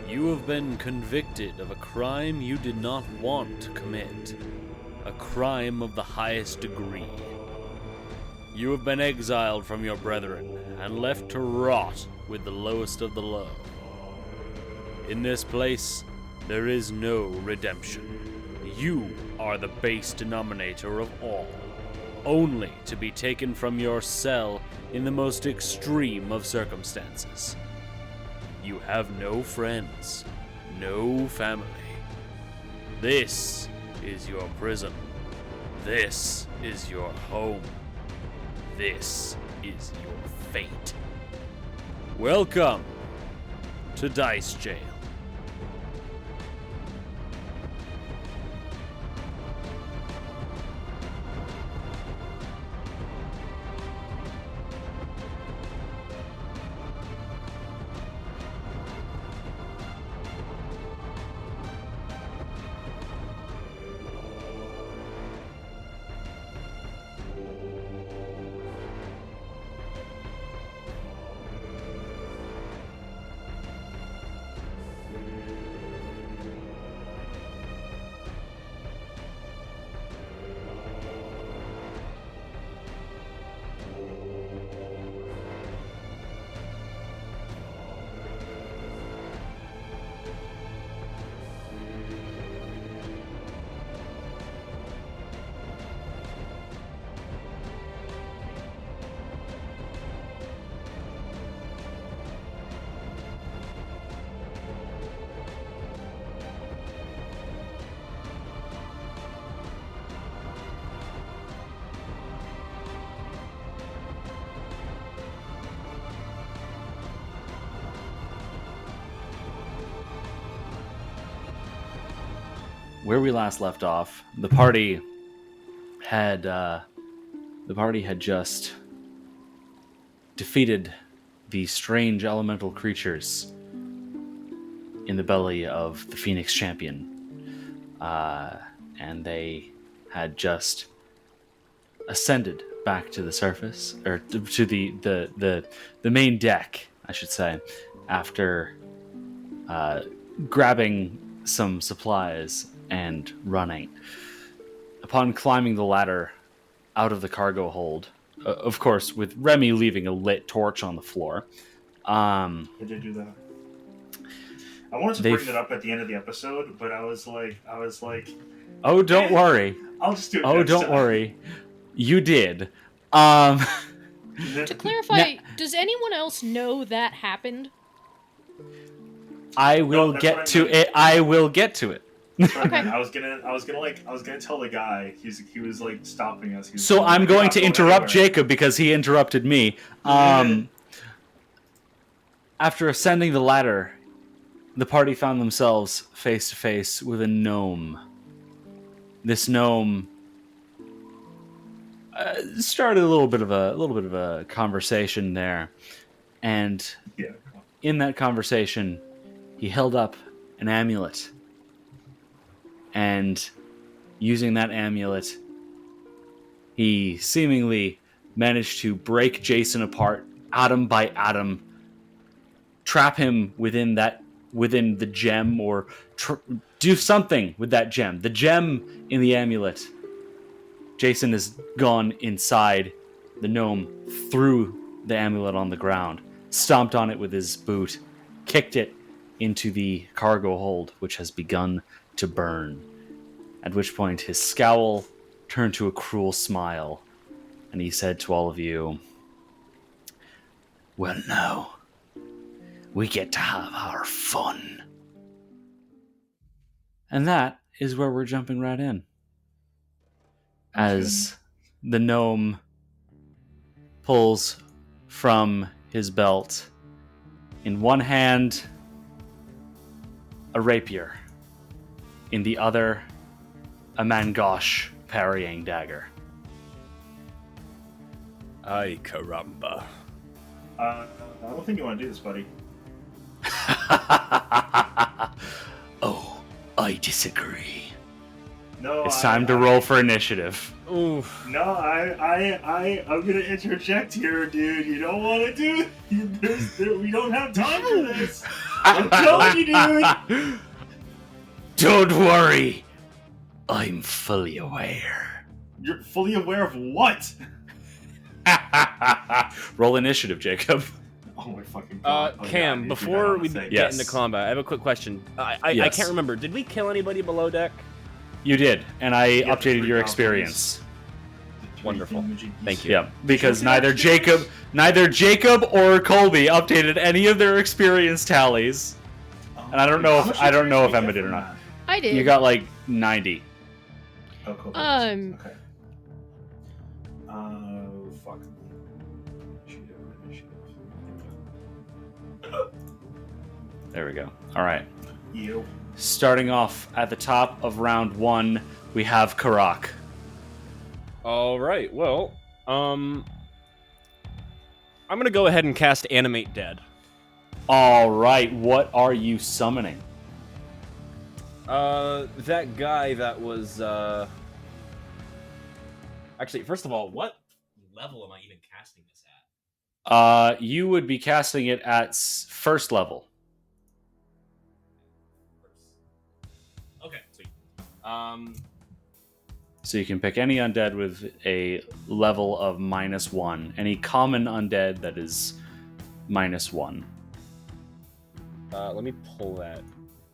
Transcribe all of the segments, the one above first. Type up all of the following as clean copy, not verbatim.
You have been convicted of a crime you did not want to commit. A crime of the highest degree. You have been exiled from your brethren and left to rot with the lowest of the low. In this place, there is no redemption. You are the base denominator of all, only to be taken from your cell in the most extreme of circumstances. You have no friends, no family. This is your prison. This is your home. This is your fate. Welcome to Dice Jail. Where we last left off, the party had just defeated the strange elemental creatures in the belly of the Phoenix Champion, and they had just ascended back to the surface, or to the main deck, I should say, after grabbing some supplies and running. Upon climbing the ladder out of the cargo hold, of course, with Remy leaving a lit torch on the floor. I did do that. I wanted to bring it up at the end of the episode, but I was like, oh, don't worry. I'll just do it. Oh, don't time. worry. You did. To clarify, does anyone else know that happened? I will get to it. I will get to it. Okay. I was gonna tell the guy. He was like stopping us. So I'm going to interrupt Jacob because he interrupted me. After ascending the ladder, the party found themselves face to face with a gnome. This gnome started a little bit of a conversation there, and in that conversation, he held up an amulet. And using that amulet, he seemingly managed to break Jason apart, atom by atom, trap him within the gem, or do something with that gem. The gem in the amulet. Jason has gone inside the gnome, threw the amulet on the ground, stomped on it with his boot, kicked it into the cargo hold, which has begun to burn, at which point his scowl turned to a cruel smile, and he said to all of you, "Well, now, we get to have our fun." And that is where we're jumping right in. As the gnome pulls from his belt, in one hand, a rapier. In the other, a Mangosh parrying dagger. Ay, caramba. I don't think you want to do this, buddy. Oh, I disagree. No, It's time to roll for initiative. Oof. No, I'm gonna interject here, dude. You don't want to do. We don't have time for this. I'm telling you, dude. Don't worry. I'm fully aware. You're fully aware of what? Roll initiative, Jacob. Oh my fucking god. Cam, before we get into Yes. combat, I have a quick question. I Yes. can't remember. Did we kill anybody below deck? You did, and I Yeah, updated 3 your goblins. experience. Wonderful. Thank you. Yeah, because Should we neither Jacob or Colby updated any of their experience tallies. And I don't know if Emma did or not. I did. You got like 90. Oh, cool. Um, Okay. Fuck. There we go. All right. You. Starting off at the top of round 1, we have Karak. All right. Well, I'm gonna go ahead and cast Animate Dead. All right. What are you summoning? That guy that was Actually, first of all, what level am I even casting this at? You would be casting it at first level. Okay, sweet. So you can pick any undead with a level of -1. Any common undead that is -1. Let me pull that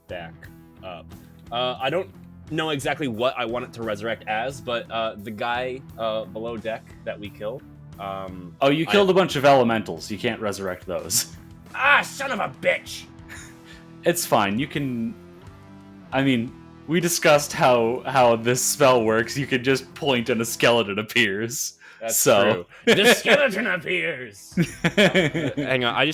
back up. I don't know exactly what I want it to resurrect as, but the guy below deck that we killed. Oh, you killed a bunch of elementals. You can't resurrect those. Ah, son of a bitch! It's fine. You can. I mean, we discussed how this spell works. You can just point and a skeleton appears. That's true. The skeleton appears! Hang on,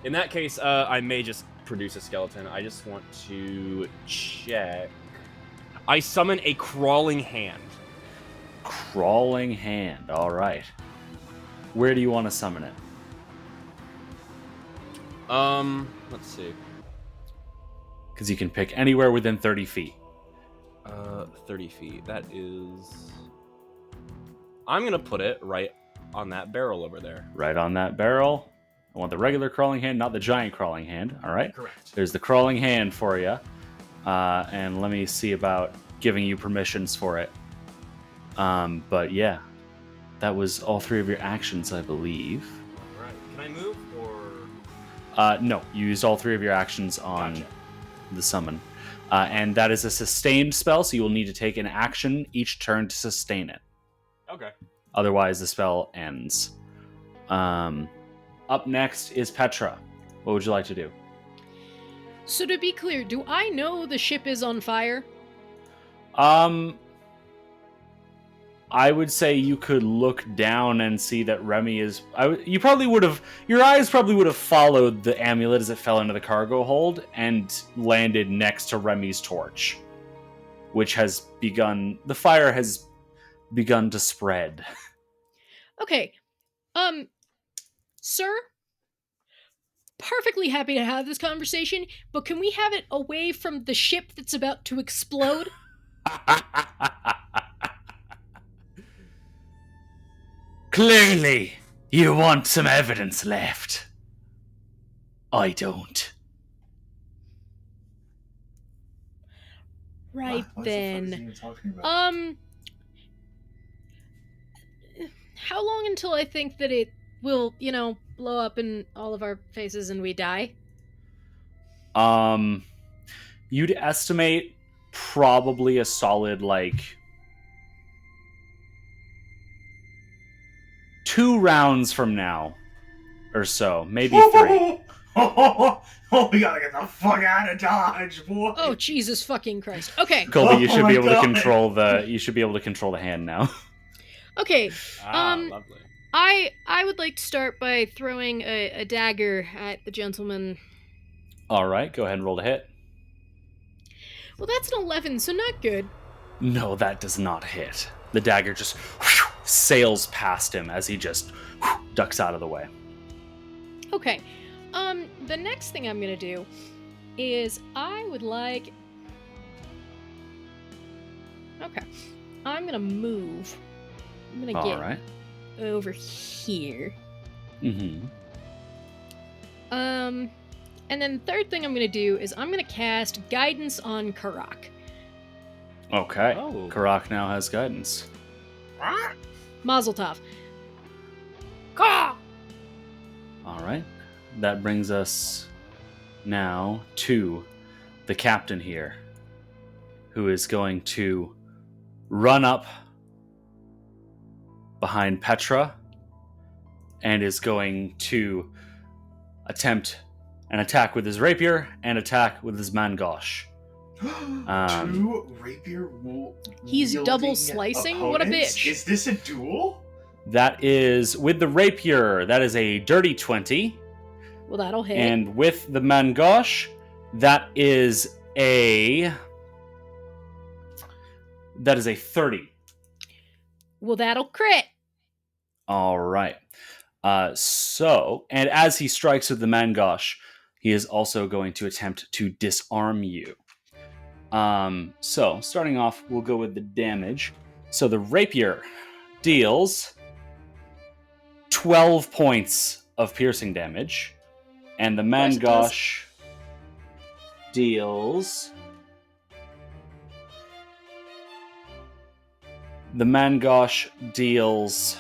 in that case, I may just produce a skeleton. I just want to check. I summon a crawling hand. Crawling hand. All right. Where do you want to summon it? Let's see. Because you can pick anywhere within 30 feet. 30 feet. That is... I'm gonna put it right on that barrel over there. Right on that barrel. I want the regular crawling hand, not the giant crawling hand. All right. Correct. There's the crawling hand for you. And let me see about giving you permissions for it. But yeah, that was all 3 of your actions, I believe. Alright. Can I move or... No, you used all 3 of your actions on Gotcha. the summon. And that is a sustained spell, so you will need to take an action each turn to sustain it. Okay. Otherwise, the spell ends. Up next is Petra. What would you like to do? so to be clear, do I know the ship is on fire? I would say you could look down and see that Remy is. You probably would have. Your eyes probably would have followed the amulet as it fell into the cargo hold and landed next to Remy's torch, which has begun. The fire has begun to spread. Okay. Sir? Perfectly happy to have this conversation, but can we have it away from the ship that's about to explode? Clearly, you want some evidence left. I don't. Right What the fuck is he then. even talking about? How long until I think that it will, blow up in all of our faces and we die? You'd estimate probably a solid, 2 rounds from now. Or so. Maybe 3. Oh, we gotta get the fuck out of Dodge, boy. Oh, Jesus fucking Christ. Okay. Colby, you should Oh be my able to God. control the hand now. Okay. Lovely. I would like to start by throwing a dagger at the gentleman. Alright, go ahead and roll to hit. Well, that's an 11, so not good. No, that does not hit. The dagger just sails past him as he just ducks out of the way. Okay. The next thing I'm gonna do is I would like... Okay. I'm gonna move. I'm gonna All get right. over here. Mm-hmm. And then the third thing I'm gonna do is I'm gonna cast Guidance on Karak. Okay. Oh. Karak now has guidance. Mazel tov. All right. That brings us now to the captain here, who is going to run up behind Petra and is going to attempt an attack with his rapier and attack with his mangosh. 2 rapier He's wielding double slicing? What a opponents? bitch. Is this a duel? That is with the rapier. That is a dirty 20. Well, that'll hit. And with the mangosh, that is a 30. Well, that'll crit. All right. And as he strikes with the mangosh, he is also going to attempt to disarm you. So starting off, we'll go with the damage. So the rapier deals 12 points of piercing damage, and the course it does. mangosh deals. The mangosh deals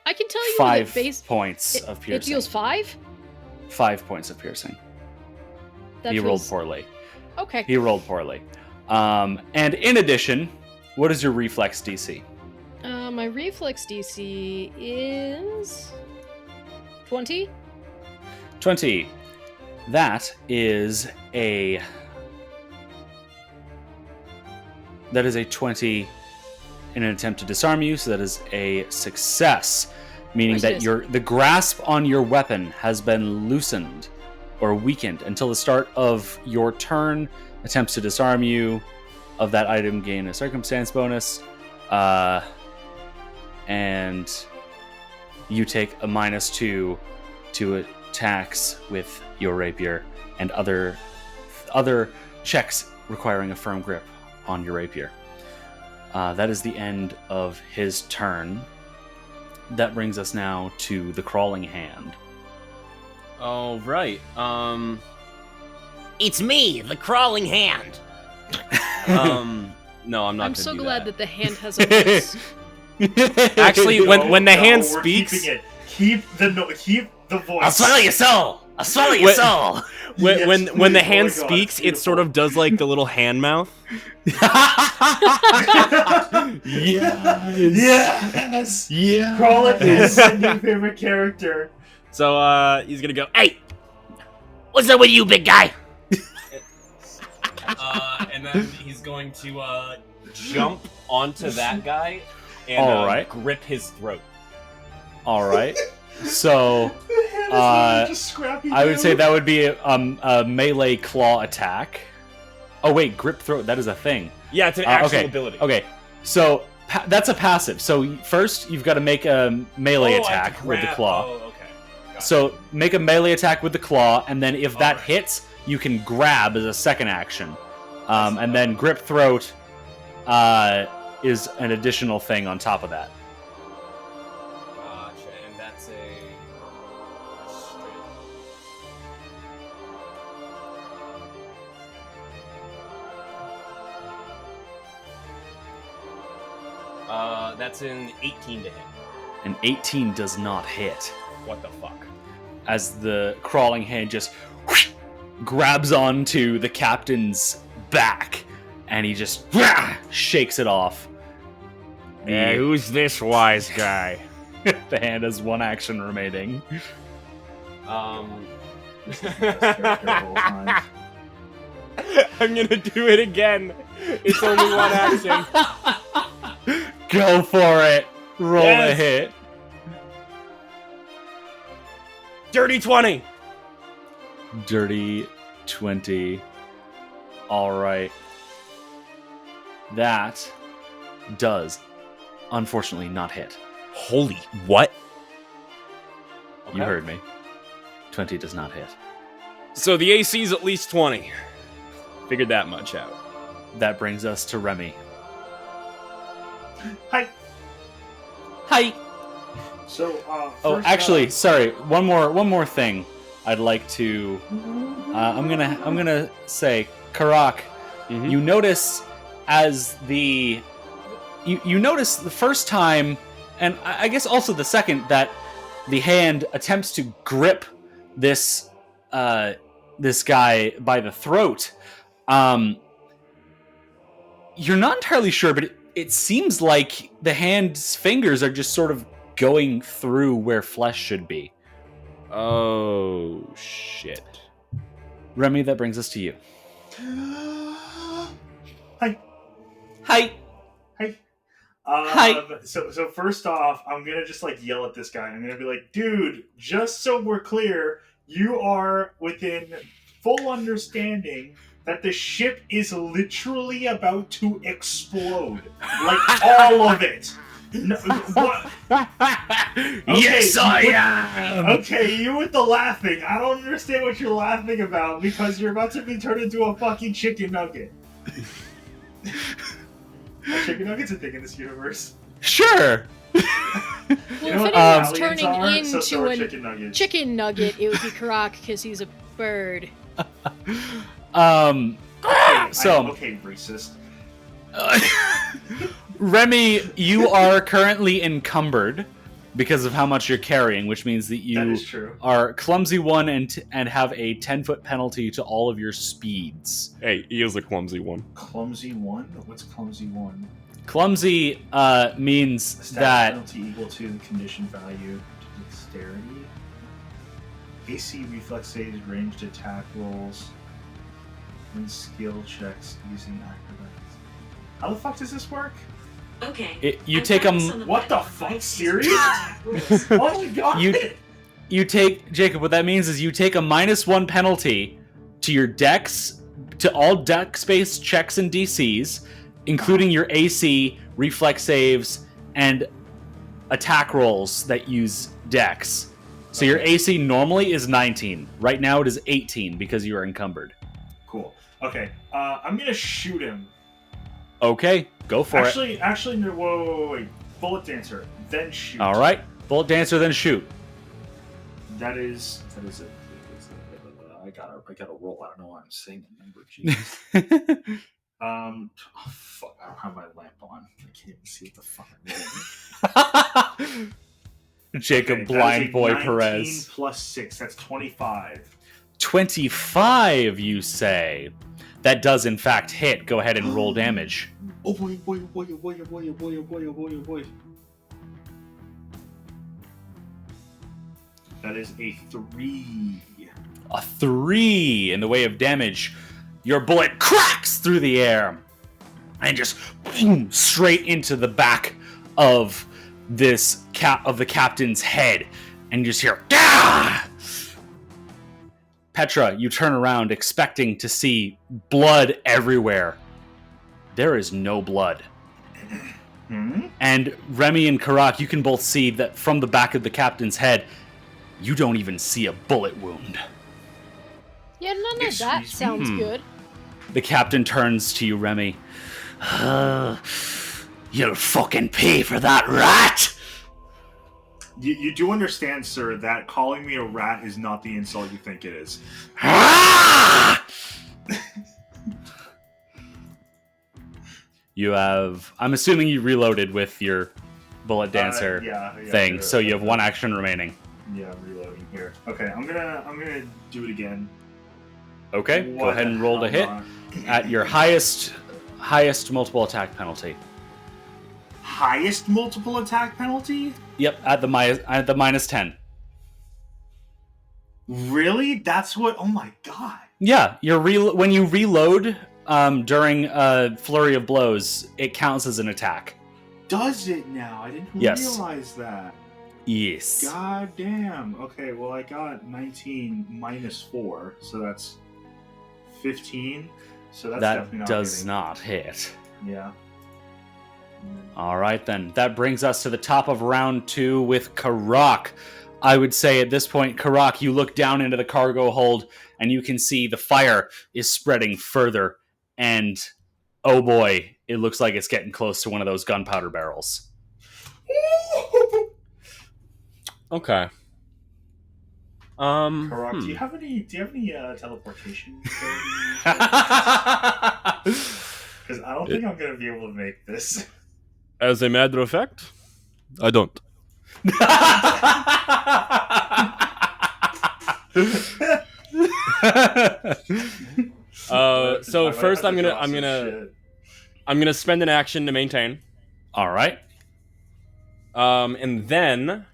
I can tell you 5 that base points it, of it piercing. deals 5. 5 points of piercing. That He rolled feels- poorly. Okay. He rolled poorly. And in addition, what is your reflex DC? My reflex DC is 20. 20. That is a 20 in an attempt to disarm you, so that is a success, meaning Course that it is. the grasp on your weapon has been loosened or weakened until the start of your turn. Attempts to disarm you of that item gain a circumstance bonus, and you take a -2 to attacks with your rapier and other checks requiring a firm grip on your rapier. That is the end of his turn. That brings us now to the crawling hand. Oh, right. It's me, the crawling hand. No, I'm not. I'm gonna so do glad that that the hand has a voice. Actually, when the hand we're speaks, keeping it. Keep the voice. I'll swallow your soul. I'll swallow your When- soul. when Yes, when please. the Oh hand my God, speaks, it's it sort of does like the little hand mouth. Yes. Yeah. Kralik is my new favorite character. So he's gonna go, "Hey, what's up with you, big guy?" And then he's going to jump onto that guy and All right. grip his throat. All right. So The hand is literally just Scrappy I would Doo. say that would be a melee claw attack. Oh wait, grip throat. That is a thing. Yeah, it's an actual okay. ability. Okay. So that's a passive. So first you've got to make a melee Oh, I attack have to with the grab- claw. Oh, okay. Gotcha. So make a melee attack with the claw, and then if that Alright. hits, you can grab as a second action. And then grip throat is an additional thing on top of that. Gotcha, and that's a straight. That's an 18 to hit. An 18 does not hit, What the fuck? as the crawling hand just grabs onto the captain's back, and he just shakes it off. who's this wise guy? The hand has one action remaining. I'm Terrible times. gonna do it again. It's only one action. Go for it. Roll a Yes. hit. Dirty 20. Dirty 20. All right. That does, unfortunately, not hit. Holy what? You heard me. 20 does not hit. So the AC is at least 20. Figured that much out. that brings us to Remy. Hi. Hi. So, Oh, first, actually, sorry. One more thing. I'd like to. I'm gonna say, Karak. Mhm. You notice as you notice the first time, and I guess also the second, that the hand attempts to grip this this guy by the throat. You're not entirely sure, but it seems like the hand's fingers are just sort of going through where flesh should be. Oh, shit. Remy, that brings us to you. Hi. Hi. Hi. Hi. So first off, I'm gonna just like yell at this guy. I'm gonna be like, dude, just so we're clear, you are within full understanding that the ship is literally about to explode. Like all of it. No, what? Yes, you I with- am. Okay, you with the laughing. I don't understand what you're laughing about because you're about to be turned into a fucking chicken nugget. Are chicken nuggets a thing in this universe? Sure. You Well, know if what anyone's aliens turning are? into So are a chicken nuggets. chicken nugget, it would be Karak because he's a bird. So Okay, racist. Remy, you are currently encumbered because of how much you're carrying, which means that That you is true. are clumsy 1 and have a 10-foot penalty to all of your speeds. Hey, he is a clumsy one. Clumsy one? What's clumsy one? Clumsy means Status that penalty equal to the condition value to dexterity. AC reflex saves, ranged attack rolls, and skill checks using acrobatics. How the fuck does this work? Okay. you I'm take found them. some of What my the fuck? advice. Serious? Rules. Oh my god! You take Jacob. What that means is you take a -1 penalty to your dex, to all dex-based checks and DCs, including your AC, reflex saves, and attack rolls that use dex. So your AC normally is 19. Right now it is 18 because you are encumbered. Cool. Okay, I'm gonna shoot him. Okay, go for it. Actually, no, wait. Bullet dancer, then shoot. All right, bullet dancer, then shoot. That is it. I gotta roll. I don't know why I'm saying the number. Jesus. Oh, fuck! I don't have my lamp on. I can't even see what the fuck I'm rolling. Jacob, Okay, blind that is a boy 19 Perez. plus 6. That's 25. 25, you say? That does in fact hit. Go ahead and roll damage. Oh boy, boy, boy, boy, boy, boy, boy, boy, boy. That is a 3. A 3 in the way of damage. Your bullet cracks through the air and just boom, straight into the back of this of the captain's head, and you just hear Gah! Petra, you turn around expecting to see blood everywhere. There is no blood. And Remy and Karak, you can both see that from the back of the captain's head, you don't even see a bullet wound. Yeah, none of that Excuse me? sounds good. The captain turns to you, Remy. You'll fucking pay for that, rat! You do understand, sir, that calling me a rat is not the insult you think it is. Ah! You have... I'm assuming you reloaded with your bullet dancer Yeah, thing, so you have 1 action remaining. Yeah, I'm reloading here. Okay, I'm gonna do it again. Okay, go What ahead and the roll to hell hit not? at your highest multiple attack penalty. Highest multiple attack penalty? Yep, at the -10. Really? That's what? Oh my god! Yeah, when you reload during a flurry of blows, it counts as an attack. Does it now? I didn't Yes. realize that. Yes. God damn. Okay, well I got 19 minus 4, so that's 15. So that's definitely That not does hitting. not hit. Yeah. All right, then. That brings us to the top of round 2 with Karak. I would say at this point, Karak, you look down into the cargo hold, and you can see the fire is spreading further, and Oh boy, it looks like it's getting close to one of those gunpowder barrels. Okay. Karak, do you have any teleportation? Because I don't think I'm gonna be able to make this. As a matter of fact, I don't. So first I'm gonna spend an action to maintain. All right. And then,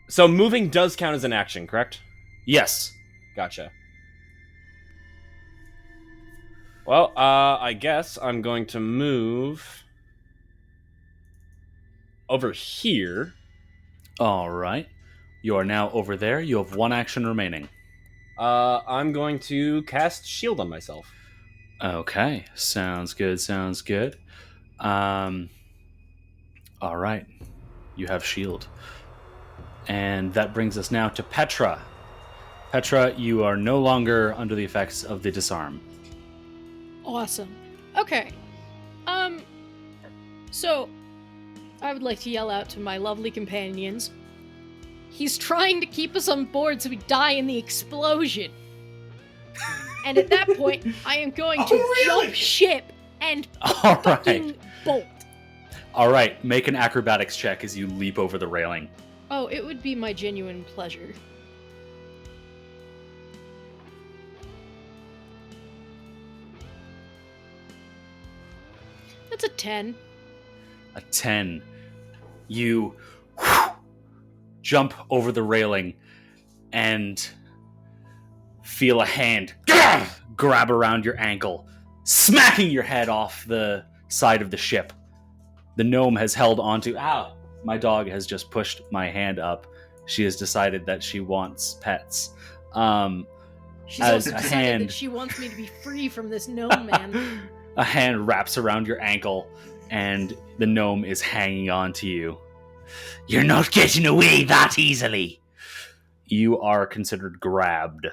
so moving does count as an action, correct? Yes. Gotcha. Well, I guess I'm going to move over here. All right. You are now over there. You have one action remaining. I'm going to cast shield on myself. Okay. Sounds good. Sounds good. All right. You have shield. And that brings us now to Petra. Petra, you are no longer under the effects of the disarm. Awesome. Okay. So, I would like to yell out to my lovely companions. He's trying to keep us on board so we die in the explosion. And at that point, I am going to jump ship and fucking bolt. All right, make an acrobatics check as you leap over the railing. Oh, it would be my genuine pleasure. That's a 10. A 10. You jump over the railing and feel a hand grab around your ankle, smacking your head off the side of the ship. The gnome has held onto... Ow! My dog has just pushed my hand up. She has decided that she wants pets. She's also decided that she wants me to be free from this gnome man. A hand wraps around your ankle, and the gnome is hanging on to you. You're not getting away that easily. You are considered grabbed.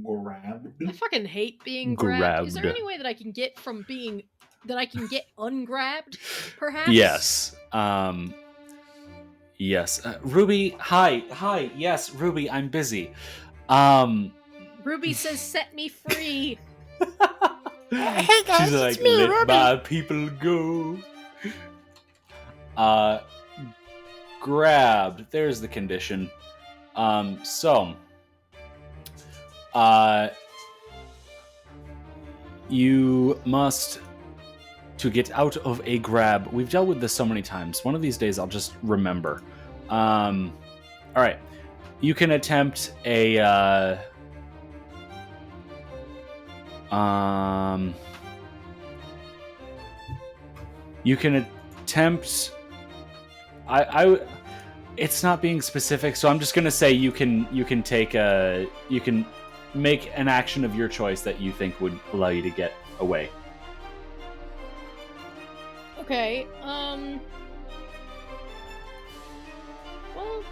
Grabbed? I fucking hate being grabbed. Is there any way that I can get from being... that I can get ungrabbed, perhaps? Yes. Yes. Ruby, hi. Yes, Ruby, I'm busy. Ruby says, set me free. Hey guys, She's like, it's me, let Ruby. my people go. Grabbed. There's the condition. You must, to get out of a grab. We've dealt with this so many times. One of these days I'll just remember. All right. You can attempt a, you can attempt... it's not being specific, so I'm just gonna say you can make an action of your choice that you think would allow you to get away. Okay, well,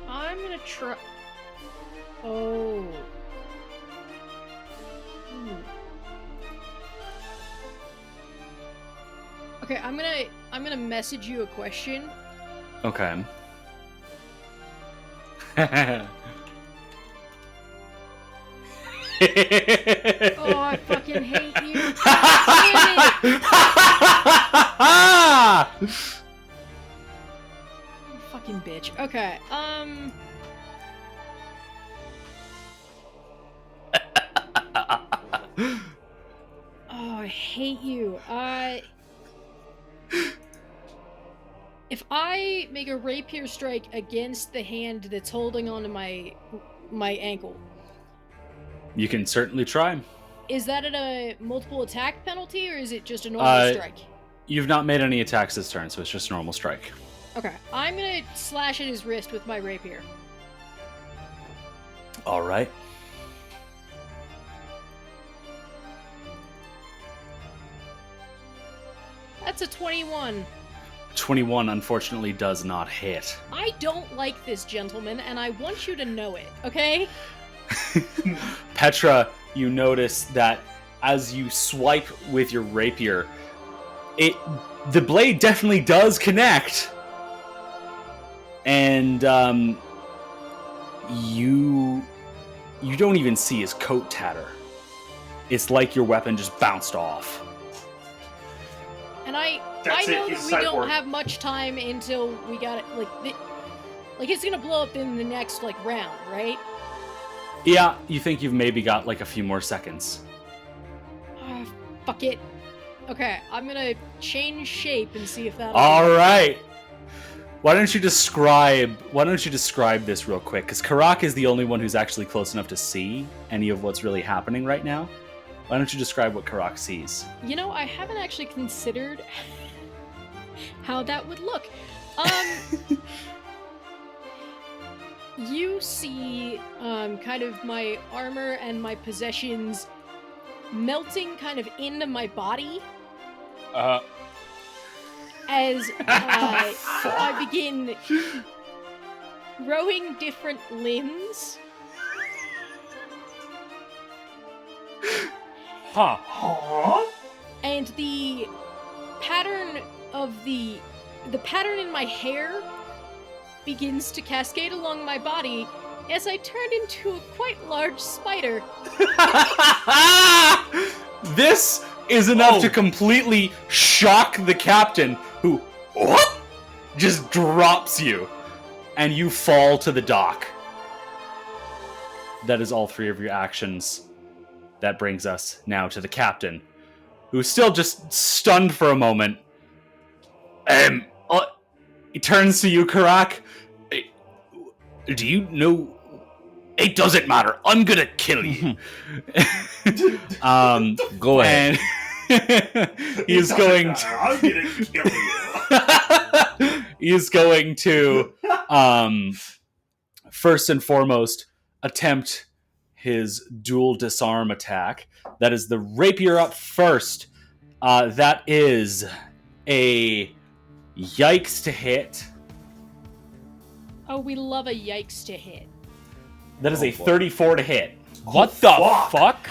I'm gonna try... Oh. Okay, I'm gonna message you a question. Okay. Oh, I fucking hate you. Damn it! You fucking bitch. Okay, Oh, I hate you. If I make a rapier strike against the hand that's holding onto my ankle, You can certainly try. is that at a multiple attack penalty, or is it just a normal strike? You've not made any attacks this turn, so it's just a normal strike. Okay, I'm gonna slash at his wrist with my rapier. All right. That's a 21. 21 unfortunately does not hit. I don't like this gentleman, and I want you to know it, okay? Petra, you notice that as you swipe with your rapier, the blade definitely does connect. And you don't even see his coat tatter. It's like your weapon just bounced off. And I know that we don't have much time until we got it. Like it's gonna blow up in the next round, right? Yeah, you think you've maybe got a few more seconds. Fuck it. Okay, I'm gonna change shape and see if that. All right. Why don't you describe this real quick? Because Karak is the only one who's actually close enough to see any of what's really happening right now. Why don't you describe what Karak sees? I haven't actually considered how that would look. You see kind of my armor and my possessions melting kind of into my body. As I begin growing different limbs. Huh? And the pattern of the pattern in my hair begins to cascade along my body as I turn into a quite large spider. This is enough to completely shock the captain, who just drops you, and you fall to the dock. That is all 3 of your actions. That brings us now to the captain, who's still just stunned for a moment. He turns to you, Karak. Do you know? It doesn't matter. I'm gonna kill you. Go ahead. And he's going to. I'm gonna kill you. He's going to, first and foremost, attempt his dual disarm attack. That is the rapier up first. That is a yikes to hit. Oh, we love a yikes to hit. That is a 34 to hit. What the fuck?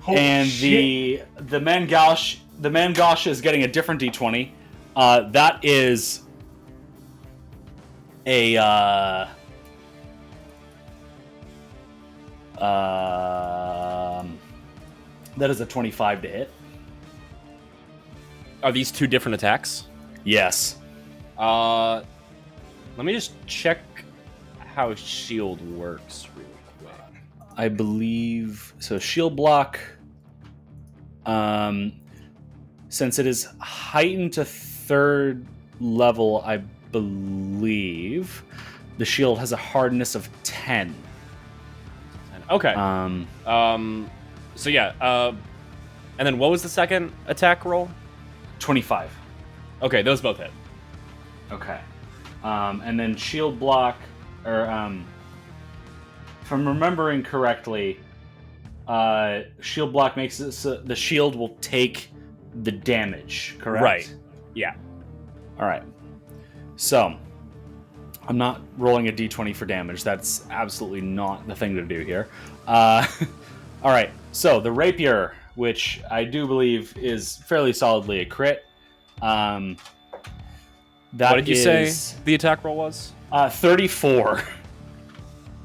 Holy And shit. the Mangosh is getting a different d20. That is a that is a 25 to hit. Are these 2 different attacks? Yes. Let me just check how shield works real quick. I believe so. Shield block. Since it is heightened to 3rd level, I believe the shield has a hardness of 10. Okay. So yeah. And then what was the second attack roll? 25. Okay, those both hit. Okay. And then shield block, or if I'm remembering correctly, shield block makes it so the shield will take the damage, correct? Right. Yeah. All right. So, I'm not rolling a d20 for damage. That's absolutely not the thing to do here. All right. So, the rapier, which I do believe is fairly solidly a crit. That What did you say is, the attack roll was? 34.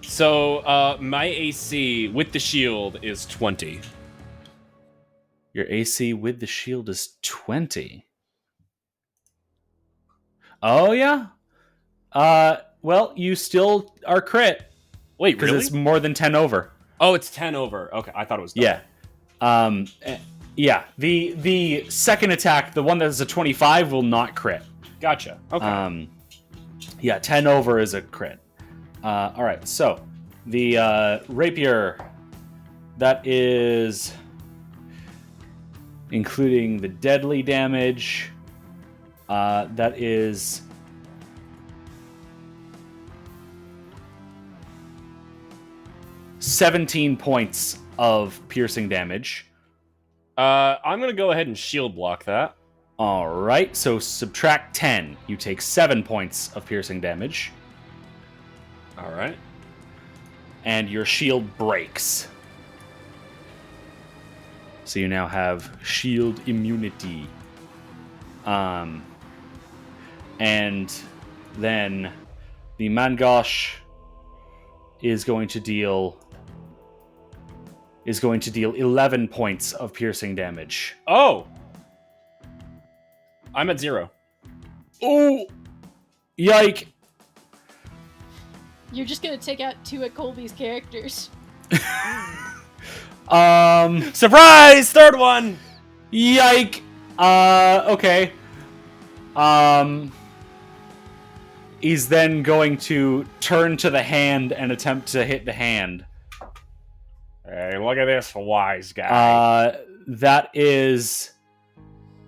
So, my AC with the shield is 20. Your AC with the shield is 20. Oh, yeah? Well, you still are crit. Wait, Because really? it's more than 10 over. Oh, it's 10 over. Okay, I thought it was double. Yeah. Yeah. The second attack, the one that is a 25, will not crit. Gotcha. Okay. Yeah, 10 over is a crit. All right, so the rapier, that is including the deadly damage. That is 17 points of piercing damage. I'm gonna go ahead and shield block that. All right, so subtract 10. You take 7 points of piercing damage. All right. and your shield breaks. So you now have shield immunity. And then the Mangosh is going to deal 11 points of piercing damage. Oh! I'm at 0. Oh! Yike! You're just gonna take out 2 of Colby's characters. Surprise! Third one! Yike! Okay. He's then going to turn to the hand and attempt to hit the hand. Hey, look at this wise guy. That is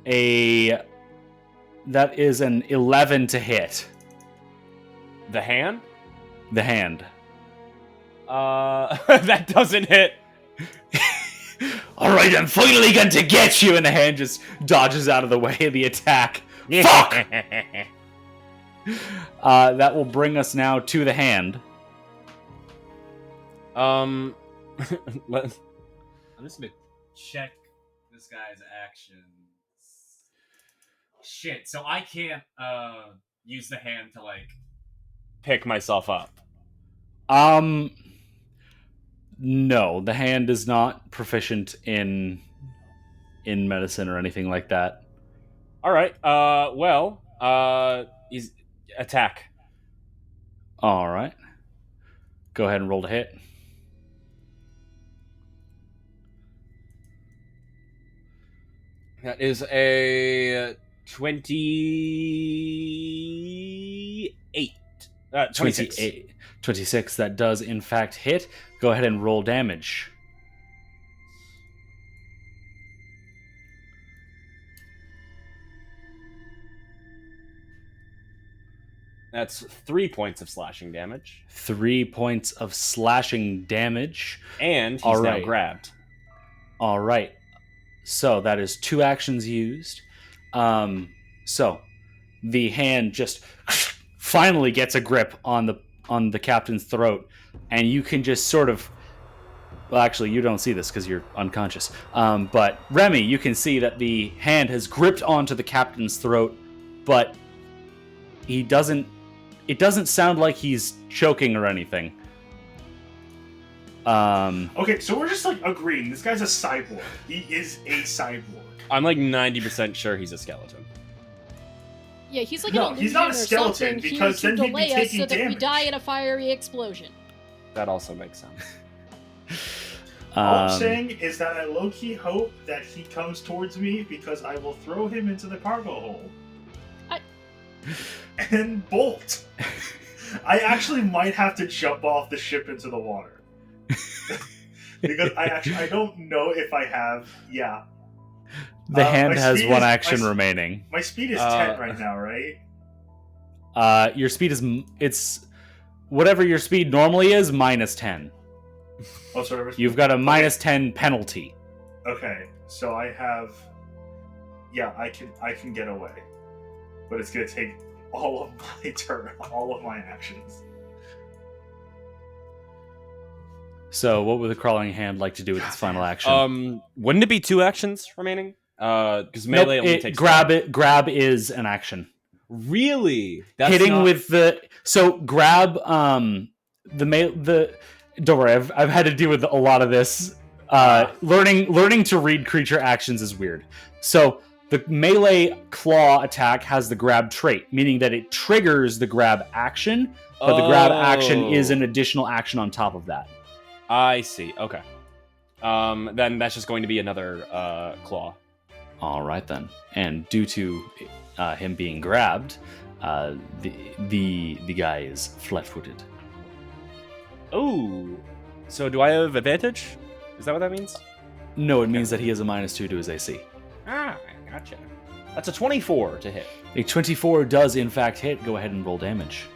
an 11 to hit. The hand? The hand. That doesn't hit. Alright, I'm finally going to get you! And the hand just dodges out of the way of the attack. Fuck! That will bring us now to the hand. I'm just gonna check this guy's actions. Shit, so I can't use the hand to like pick myself up. No, the hand is not proficient in medicine or anything like that. All right. He's attack. All right. Go ahead and roll to hit. That is a 28. 26. 26. That does in fact hit. Go ahead and roll damage. That's 3 points of slashing damage. 3 points of slashing damage. And he's now grabbed. All right. So that is 2 actions used. So the hand just finally gets a grip on the captain's throat, and you can just sort of. Well, actually, you don't see this because you're unconscious. But Remy, you can see that the hand has gripped onto the captain's throat, but he doesn't. It doesn't sound like he's choking or anything. Okay, so we're just like agreeing. This guy's a cyborg. He is a cyborg. I'm like 90% sure he's a skeleton. Yeah, he's like No, an illusion he's not a or skeleton, something because here then to he'd be delay us taking so that we damage. die in a fiery explosion. That also makes sense. All I'm saying is that I low-key hope that he comes towards me because I will throw him into the cargo hole. And bolt. I actually might have to jump off the ship into the water. Because I don't know if I have... Yeah. The hand has one action remaining. My speed is 10 right now, right? Your speed is... It's... Whatever your speed normally is, minus 10. Oh, sorry. You've got a minus 10 penalty. Okay, so I have... Yeah, I can get away. But it's going to take all of my turn, all of my actions. So, what would the crawling hand like to do with its final action? Wouldn't it be 2 actions remaining? Because melee only takes grab is an action. Really? That's hitting with the grab don't worry, I've had to deal with a lot of this. Learning to read creature actions is weird. So the melee claw attack has the grab trait, meaning that it triggers the grab action, but the grab action is an additional action on top of that. I see. Okay. Then that's just going to be another claw. All right then. And due to him being grabbed, the guy is flat-footed. Oh, so do I have advantage? Is that what that means? No, it means that he has a -2 to his AC. Ah, gotcha. That's a 24 to hit. A 24 does in fact hit. Go ahead and roll damage.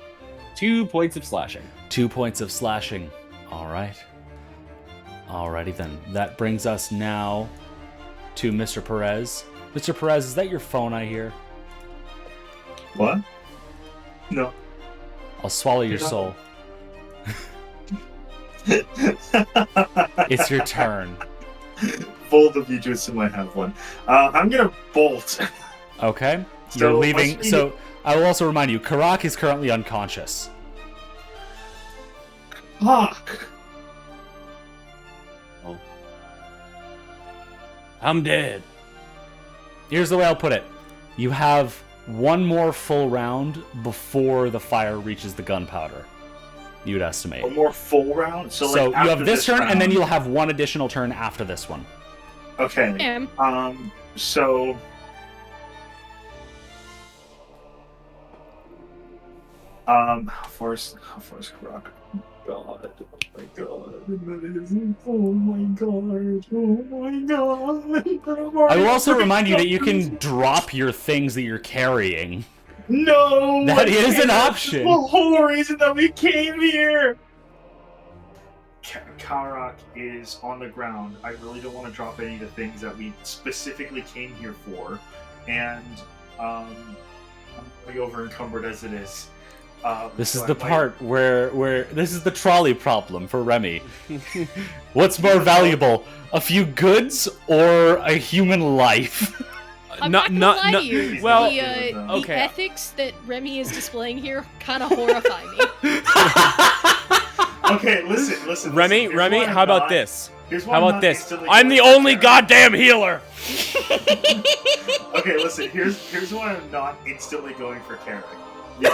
2 points of slashing. 2 points of slashing. All right. Alrighty then. That brings us now to Mr. Perez. Mr. Perez, is that your phone I hear? What? No. I'll swallow your soul. It's your turn. Bold of you to assume I have one. I'm gonna bolt. Okay. So, You're leaving. must be- So I will also remind you, Karak is currently unconscious. Fuck. I'm dead. Here's the way I'll put it. You have one more full round before the fire reaches the gunpowder. You'd estimate. One more full round. So So like you after have this turn, round. and then you'll have one additional turn after this one. Okay. So. How far is Karak? God. Oh my god. Oh my god. Oh my god. I will also remind you that you can drop your things that you're carrying. No! That is an That's option. the whole reason that we came here! Karak is on the ground. I really don't want to drop any of the things that we specifically came here for. And, I'm pretty over encumbered as it is. This so is I the might- part where this is the trolley problem for Remy. What's more valuable, a few goods or a human life? I'm not gonna lie to you. well, the okay. ethics that Remy is displaying here kind of horrify me. Okay, listen. Remy, Here's Remy, why I'm how about not- this? Here's why How I'm about not this? instantly I'm the going for only Karak. goddamn healer! Okay, listen. Here's why I'm not instantly going for Karak. No.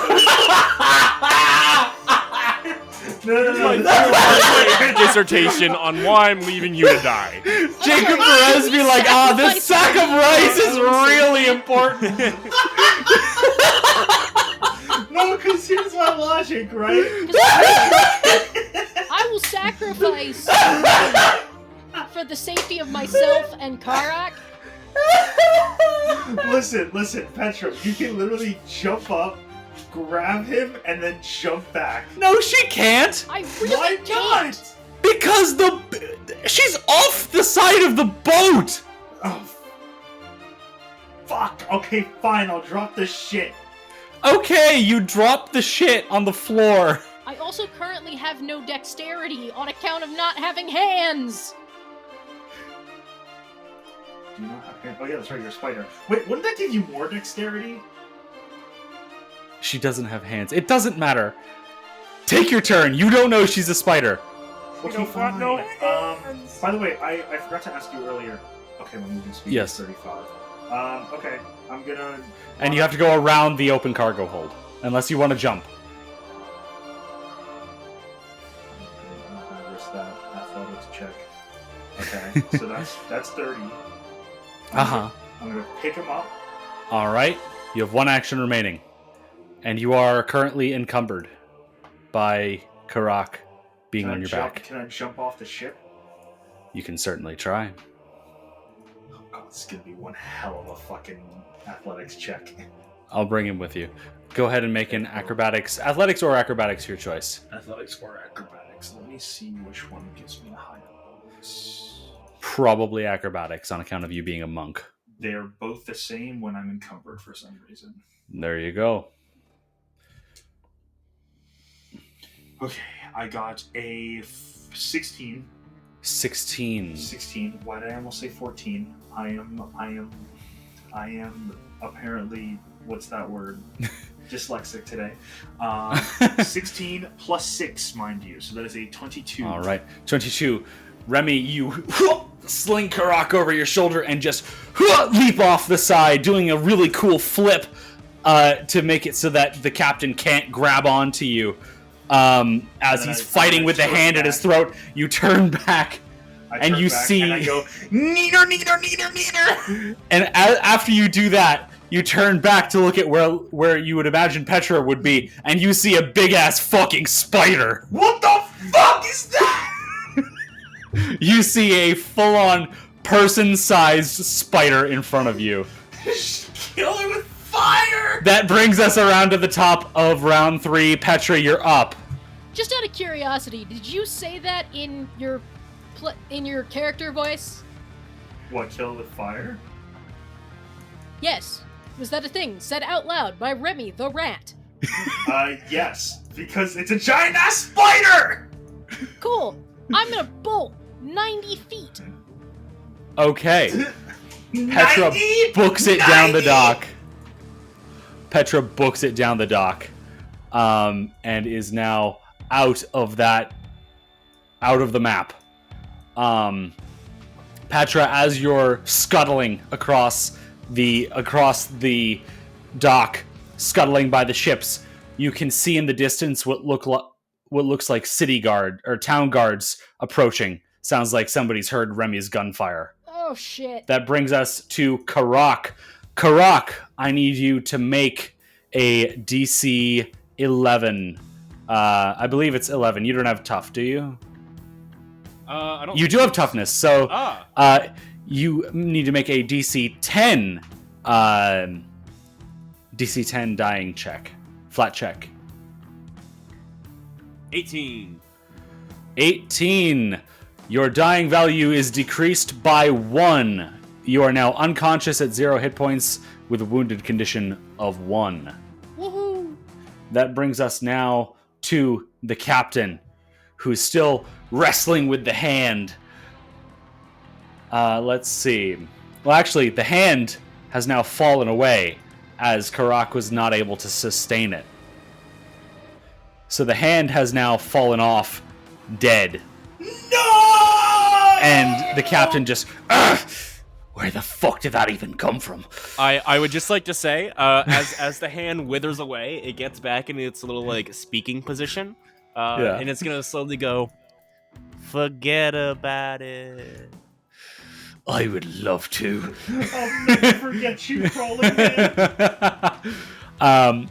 Dissertation on why I'm leaving you to die. Jacob Perez be like, this sack of rice is really important. No, because here's my logic, right? I will sacrifice for the safety of myself and Karak. Listen, Petra. You can literally jump up, grab him, and then jump back. No, she can't. I really Why can't. not? Because she's off the side of the boat. Oh, fuck. Okay, fine. I'll drop the shit. Okay, you drop the shit on the floor. I also currently have no dexterity on account of not having hands. Do you not have hands? Oh yeah, that's right. You're a spider. Wait, wouldn't that give you more dexterity? She doesn't have hands. It doesn't matter. Take your turn. You don't know she's a spider. Okay, don't fine. want no hands. By the way, I forgot to ask you earlier. Okay, my movement speed Yes. is 35. Okay, I'm gonna. And you have to go around the open cargo hold. Unless you want to jump. I'm not gonna risk that athletics check. Okay, so that's 30. Uh-huh. I'm gonna pick him up. Alright. You have one action remaining. And you are currently encumbered by Karak being Can I on your jump- back. Can I jump off the ship? You can certainly try. Oh god, this is gonna be one hell of a fucking athletics check. I'll bring him with you. Go ahead and make an acrobatics. Athletics or acrobatics, your choice. Athletics or acrobatics? Let me see which one gives me a higher bonus. Probably acrobatics on account of you being a monk. They're both the same when I'm encumbered for some reason. There you go. Okay, I got a 16. 16. 16. Why did I almost say 14? I am apparently, what's that word? Dyslexic today. 16 plus 6, mind you. So that is a 22. All right. 22. Remy, you sling Karak over your shoulder and just leap off the side, doing a really cool flip to make it so that the captain can't grab onto you. As he's fighting with the hand at his throat, you turn back. I and turn you back see- and I go, neater. And after you do that, you turn back to look at where you would imagine Petra would be, and you see a big-ass fucking spider. What the fuck is that? You see a full-on person-sized spider in front of you. Kill it with fire! That brings us around to the top of round 3. Petra, you're up. Just out of curiosity, did you say that in your character voice? What, kill it with fire? Yes. Was that a thing said out loud by Remy the rat? Yes, because it's a giant ass spider! Cool. I'm gonna bolt 90 feet. Okay. Petra 90? books it down the dock. Petra books it down the dock, and is now out of the map. Petra, as you're scuttling across the dock, scuttling by the ships, you can see in the distance what looks like city guard or town guards approaching. Sounds like somebody's heard Remy's gunfire. Oh shit. That brings us to Karak. Karak, I need you to make a DC 11. I believe it's 11. You don't have tough, do you? I don't. You do have toughness, so Ah. you need to make a DC 10. DC 10 dying check. Flat check. 18. 18. Your dying value is decreased by 1. You are now unconscious at 0 hit points with a wounded condition of 1. Woohoo! That brings us now to the captain, who's still wrestling with the hand. Let's see. Well, actually, the hand has now fallen away, as Karak was not able to sustain it. So the hand has now fallen off, dead. No! And the captain just, where the fuck did that even come from? I would just like to say, as the hand withers away, it gets back in its little like speaking position, and it's gonna slowly go. Forget about it. I would love to. I'll never forget you, crawling man.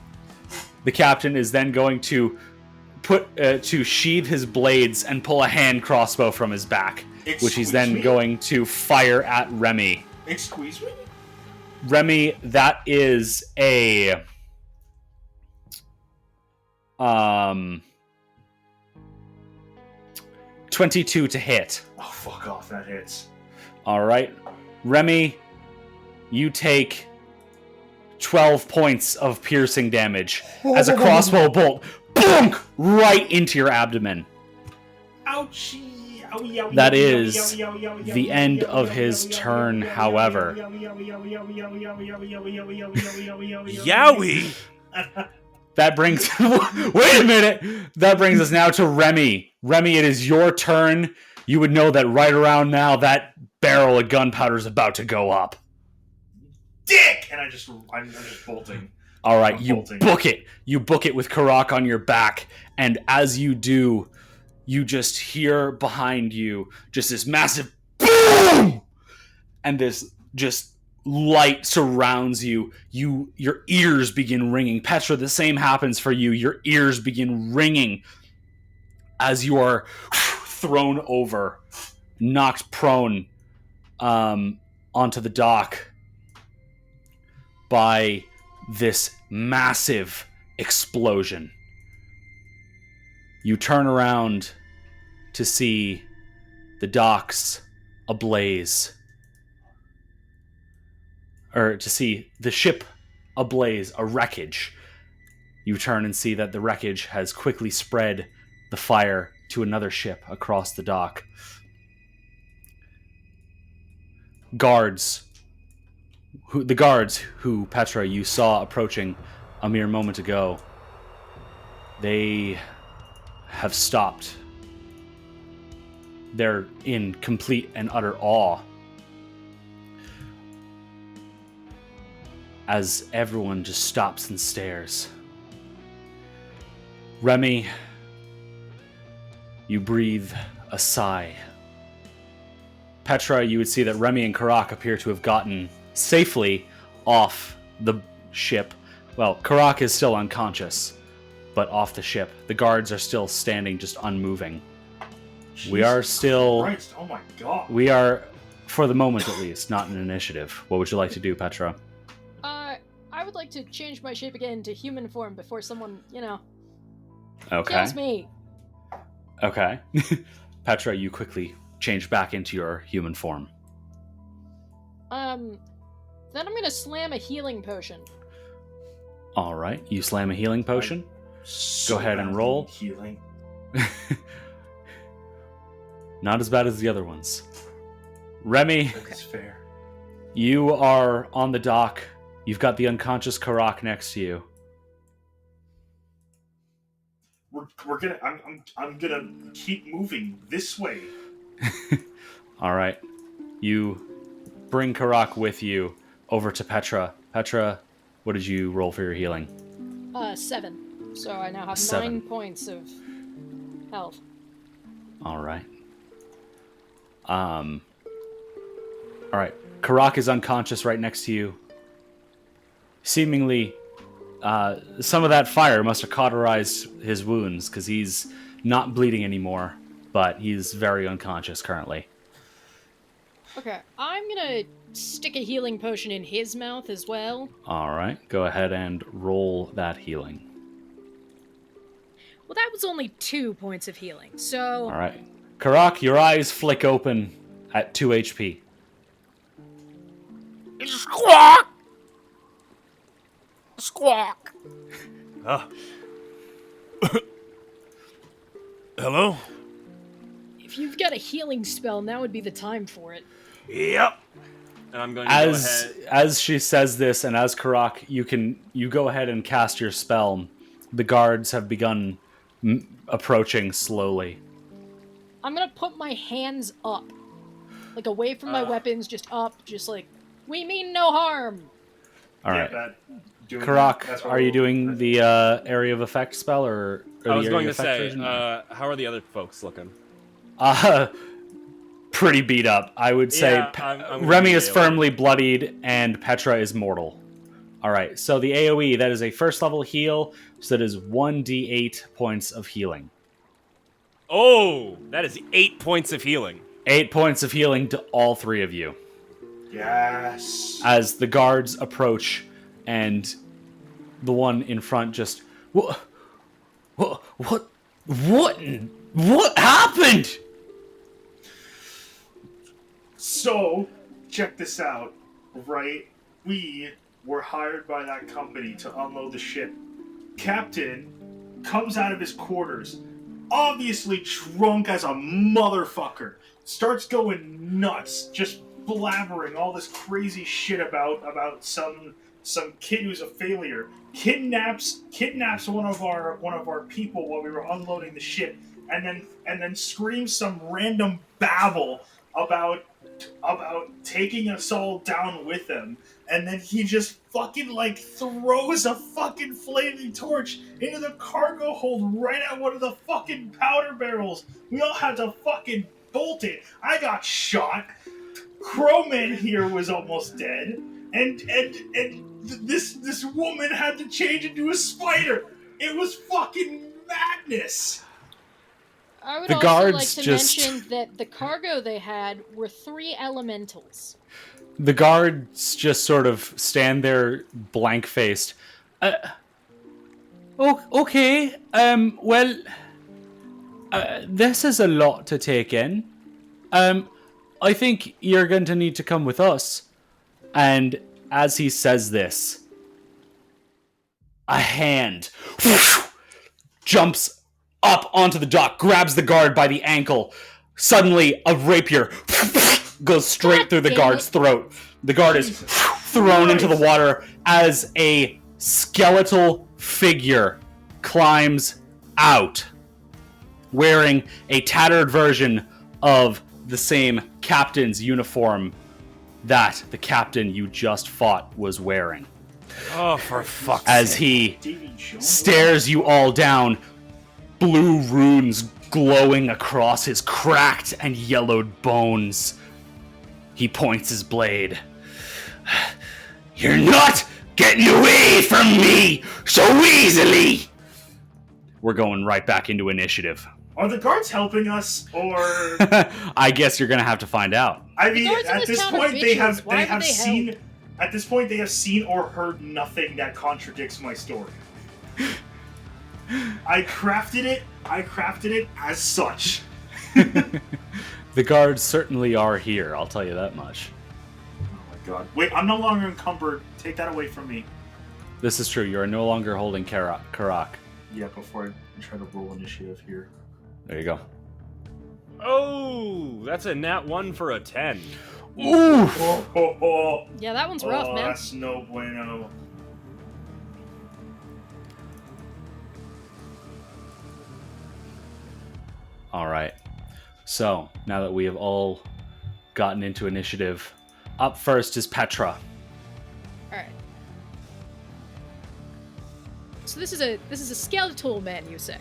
The captain is then going to to sheathe his blades and pull a hand crossbow from his back, which he's then going to fire at Remy. Excuse me? Remy, that is a 22 to hit. Oh, fuck off, that hits. All right. Remy, you take 12 points of piercing damage as a crossbow bolt bonk, right into your abdomen. Ouchie. Owie, owie, That owie, is owie, owie, owie, owie, the owie, end owie, of owie, his owie, turn, owie, owie, however. owie, owie, owie, owie, owie, owie, owie, owie, owie, owie, owie, owie, Yowie! That brings... Wait a minute! That brings us now to Remy. Remy, it is your turn. You would know that right around now, that barrel of gunpowder is about to go up. Dick! And I'm just bolting. All right, I'm you bolting. book it. You book it with Karak on your back, and as you do, you just hear behind you just this massive boom, and this just light surrounds you. Your ears begin ringing. Petra, the same happens for you. Your ears begin ringing as you are thrown over, knocked prone onto the dock by this massive explosion. You turn around to see the docks ablaze, or to see the ship ablaze, a wreckage. You turn and see that the wreckage has quickly spread the fire to another ship across the dock. The guards who, Petra, you saw approaching a mere moment ago, they have stopped. They're in complete and utter awe as everyone just stops and stares. Remy, you breathe a sigh. Petra, you would see that Remy and Karak appear to have gotten safely off the ship. Well, Karak is still unconscious, but off the ship. The guards are still standing, just unmoving. We are still... Christ, oh my god. We are, for the moment at least, not in initiative. What would you like to do, Petra? I would like to change my shape again to human form before someone, Okay. kills me. Okay. Petra, you quickly change back into your human form. Then I'm gonna slam a healing potion. All right. You slam a healing potion. So Go ahead and bad roll. Healing. Not as bad as the other ones. Remy, That's fair. you are on the dock. You've got the unconscious Karak next to you. We're gonna. I'm gonna keep moving this way. All right. You bring Karak with you over to Petra. Petra, what did you roll for your healing? 7. So I now have 7. 9 points of health. All right. All right. Karak is unconscious right next to you. Seemingly, some of that fire must have cauterized his wounds because he's not bleeding anymore, but he's very unconscious currently. Okay, I'm gonna stick a healing potion in his mouth as well. All right. Go ahead and roll that healing. Well, that was only 2 points of healing, so... All right. Karak, your eyes flick open at 2 HP. Squawk! Squawk! Hello? If you've got a healing spell, now would be the time for it. Yep. And I'm going to go ahead. As she says this, and as Karak, you go ahead and cast your spell. The guards have begun approaching slowly. I'm gonna put my hands up. Like, away from my weapons, just up, just like, we mean no harm! All right. Doing Karak, that's what are you we'll- doing the area of effect spell, or I was the going area to of effect say, version? how are the other folks looking? Pretty beat up. I would say Yeah, I'm gonna Remy be is AoE. firmly bloodied, and Petra is mortal. All right, so the AoE, that is a first level heal, so that is 1d8 points of healing. Oh, that is 8 points of healing. 8 points of healing to all 3 of you. Yes. As the guards approach, and the one in front just... What happened? So, check this out, right? We were hired by that company to unload the ship. Captain comes out of his quarters, obviously drunk as a motherfucker, starts going nuts, just blabbering all this crazy shit about some kid who's a failure. Kidnaps one of our people while we were unloading the ship, and then screams some random babble about taking us all down with him, and then he just fucking like throws a fucking flaming torch into the cargo hold right at one of the fucking powder barrels. We all had to fucking bolt it. I got shot. Crowman here was almost dead, and this woman had to change into a spider. It was fucking madness. I would The also guards like to just- mention that the cargo they had were 3 elementals. The guards just sort of stand there blank-faced. Okay, well, this is a lot to take in. I think you're going to need to come with us. And as he says this, a hand jumps up onto the dock, grabs the guard by the ankle. Suddenly, a rapier goes straight through the guard's throat. The guard is thrown into the water as a skeletal figure climbs out, wearing a tattered version of the same captain's uniform that the captain you just fought was wearing. Oh, for fuck's As sake. he Davy Jones. stares you all down, blue runes glowing across his cracked and yellowed bones. He points his blade. You're not getting away from me so easily! We're going right back into initiative. Are the guards helping us, or I guess you're gonna have to find out. I mean, guards in at this this town are point they have bitches. Why would have they seen. help? At this point, they have seen or heard nothing that contradicts my story. I crafted it as such. The guards certainly are here, I'll tell you that much. Oh my god! Wait, I'm no longer encumbered. Take that away from me. This is true, you are no longer holding Karak. Yeah, before I try to roll initiative here. There you go. Oh, that's a nat 1 for a 10. Ooh! Oh, Yeah, that one's rough, man. That's no bueno. All right. So, now that we have all gotten into initiative, up first is Petra. Alright. So this is a skeletal man, you say?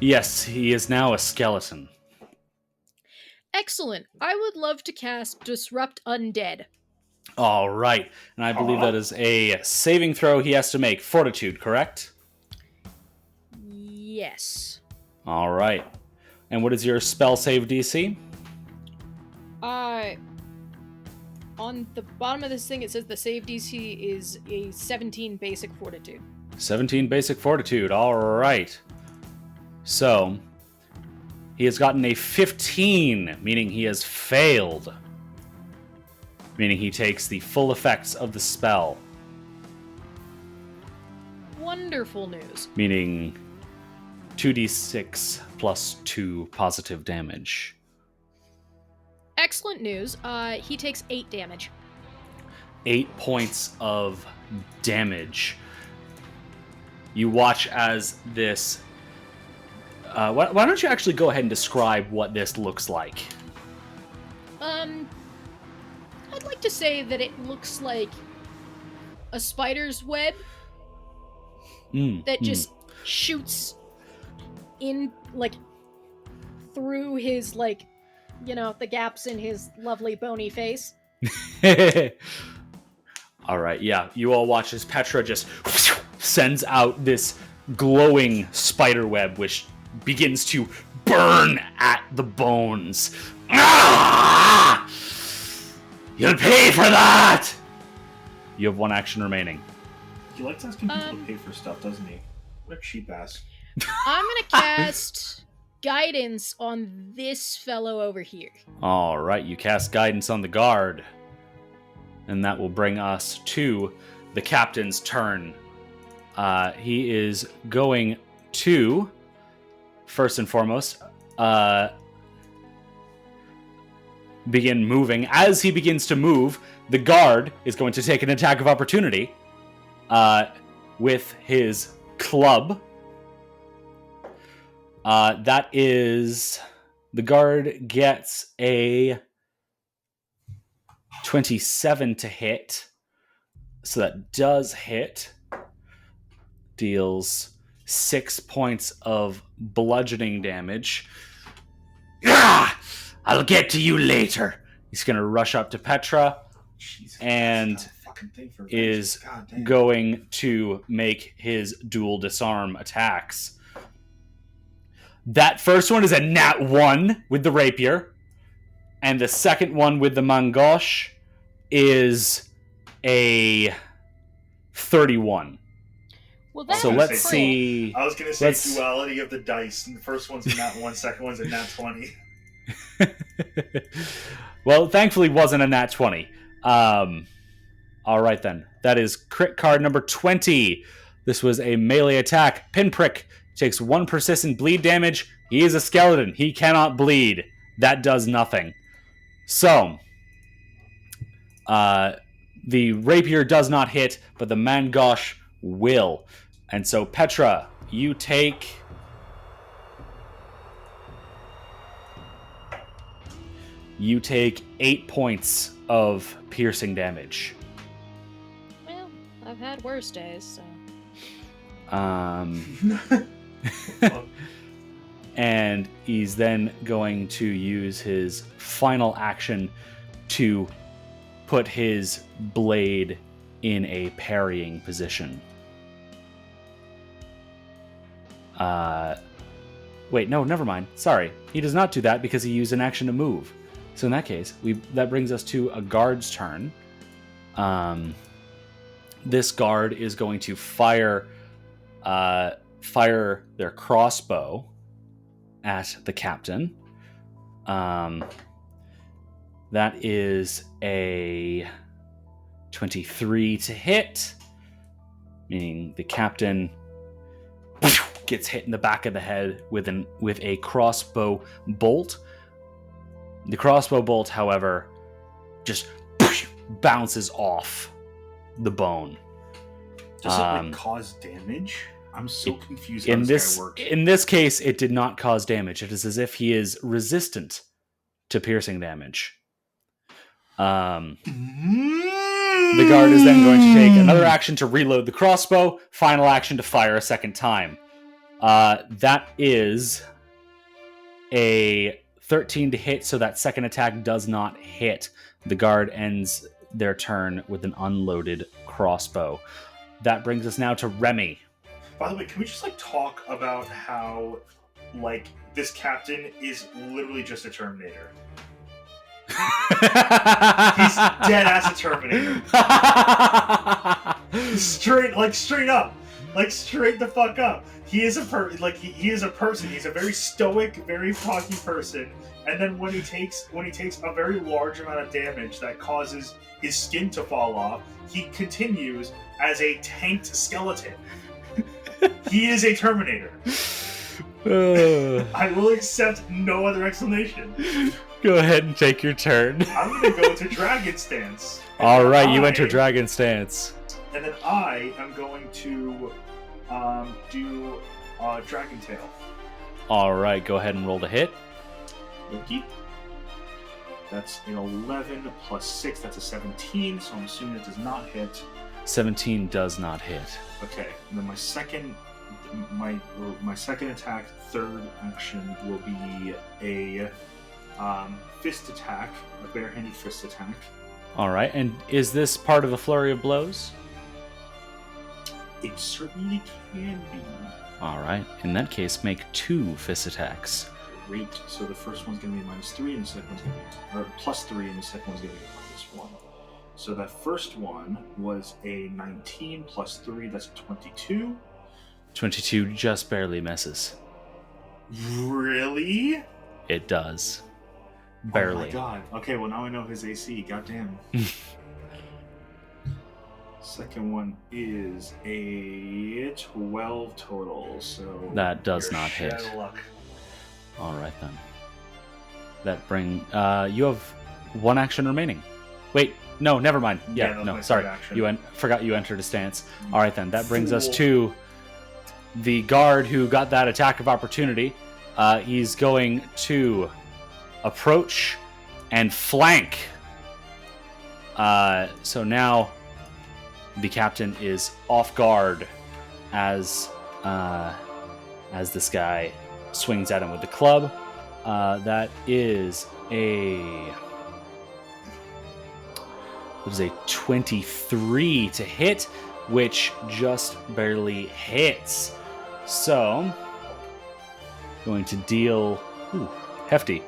Yes, he is now a skeleton. Excellent. I would love to cast Disrupt Undead. All right. And I believe that is a saving throw he has to make. Fortitude, correct? Yes. All right. And what is your spell save DC? On the bottom of this thing, it says the save DC is a 17 basic fortitude. 17 basic fortitude. All right. So, he has gotten a 15, meaning he has failed. Meaning he takes the full effects of the spell. Wonderful news. Meaning 2d6 plus 2 positive damage. Excellent news. He takes 8 damage. 8 points of damage. You watch as this... why don't you actually go ahead and describe what this looks like? I'd like to say that it looks like a spider's web that just shoots in, like, through his, like, you know, the gaps in his lovely bony face. All right, yeah. You all watch as Petra just sends out this glowing spider web, which begins to burn at the bones. Ah! You'll pay for that! You have 1 action remaining. He likes asking people to pay for stuff, doesn't he? What a cheap ass. I'm gonna cast guidance on this fellow over here. All right, you cast guidance on the guard. And that will bring us to the captain's turn. He is going to, first and foremost, begin moving. As he begins to move, the guard is going to take an attack of opportunity with his club. That is... The guard gets a 27 to hit. So that does hit. Deals 6 points of bludgeoning damage. Ah! I'll get to you later. He's going to rush up to Petra Jesus, and that's not a fucking thing for is God damn. going to make his dual disarm attacks. That first one is a nat 1 with the rapier. And the second one with the mangosh is a 31. Well, that's So let's crit. see. I was gonna say Let's- duality of the dice. And the first one's a nat 1, second one's a nat 20. Well, thankfully wasn't a nat 20. All right then. That is crit card number 20. This was a melee attack. Pinprick takes 1 persistent bleed damage. He is a skeleton. He cannot bleed. That does nothing. So, the rapier does not hit, but the mangosh will. And so, Petra, you take... You take 8 points of piercing damage. Well, I've had worse days, so. And he's then going to use his final action to put his blade in a parrying position. Wait, no, never mind. Sorry. He does not do that because he used an action to move. So in that case, that brings us to a guard's turn. This guard is going to fire their crossbow at the captain. That is a 23 to hit, meaning the captain gets hit in the back of the head with a crossbow bolt. The crossbow bolt, however, just bounces off the bone. Does it like, cause damage? I'm so confused how In this guy works. in this case, it did not cause damage. It is as if he is resistant to piercing damage. The guard is then going to take another action to reload the crossbow, final action to fire a second time. That is a 13 to hit, so that second attack does not hit. The guard ends their turn with an unloaded crossbow. That brings us now to Remy. By the way, can we just like talk about how like this captain is literally just a Terminator? He's dead ass a Terminator. straight up, like straight the fuck up. He is he is a person. He's a very stoic, very cocky person. And then when he takes a very large amount of damage that causes his skin to fall off, he continues as a tanked skeleton. He is a Terminator. I will accept no other explanation. Go ahead and take your turn. I'm going to go into Dragon Stance. Alright, you enter Dragon Stance. And then I am going to do Dragon Tail. Alright, go ahead and roll the hit. Okie. That's an 11 plus 6, that's a 17, so I'm assuming it does not hit. 17 does not hit. Okay, and then my second attack, third action, will be a fist attack, a barehanded fist attack. Alright, and is this part of a flurry of blows? It certainly can be. Alright, in that case, make 2 fist attacks. Great. So the first one's going to be -3, and the second one's going to be +3, and the second one's going to be -1. So that first one was a 19 plus 3, that's 22. 22 just barely misses. Really? It does. Barely. Oh my god. Okay, well now I know his AC. Goddamn. Second one is a 12 total, so... That does you're not shit hit. out of luck. Alright then. That bring... you have 1 action remaining. Wait, no, never mind. Yeah, Yeah, that was no, my sorry. third action. Forgot you entered a stance. Alright then, that brings us Fool. to the guard who got that attack of opportunity. He's going to approach and flank. So now the captain is off guard as this guy swings at him with the club. That is a 23 to hit, which just barely hits. So, going to deal hefty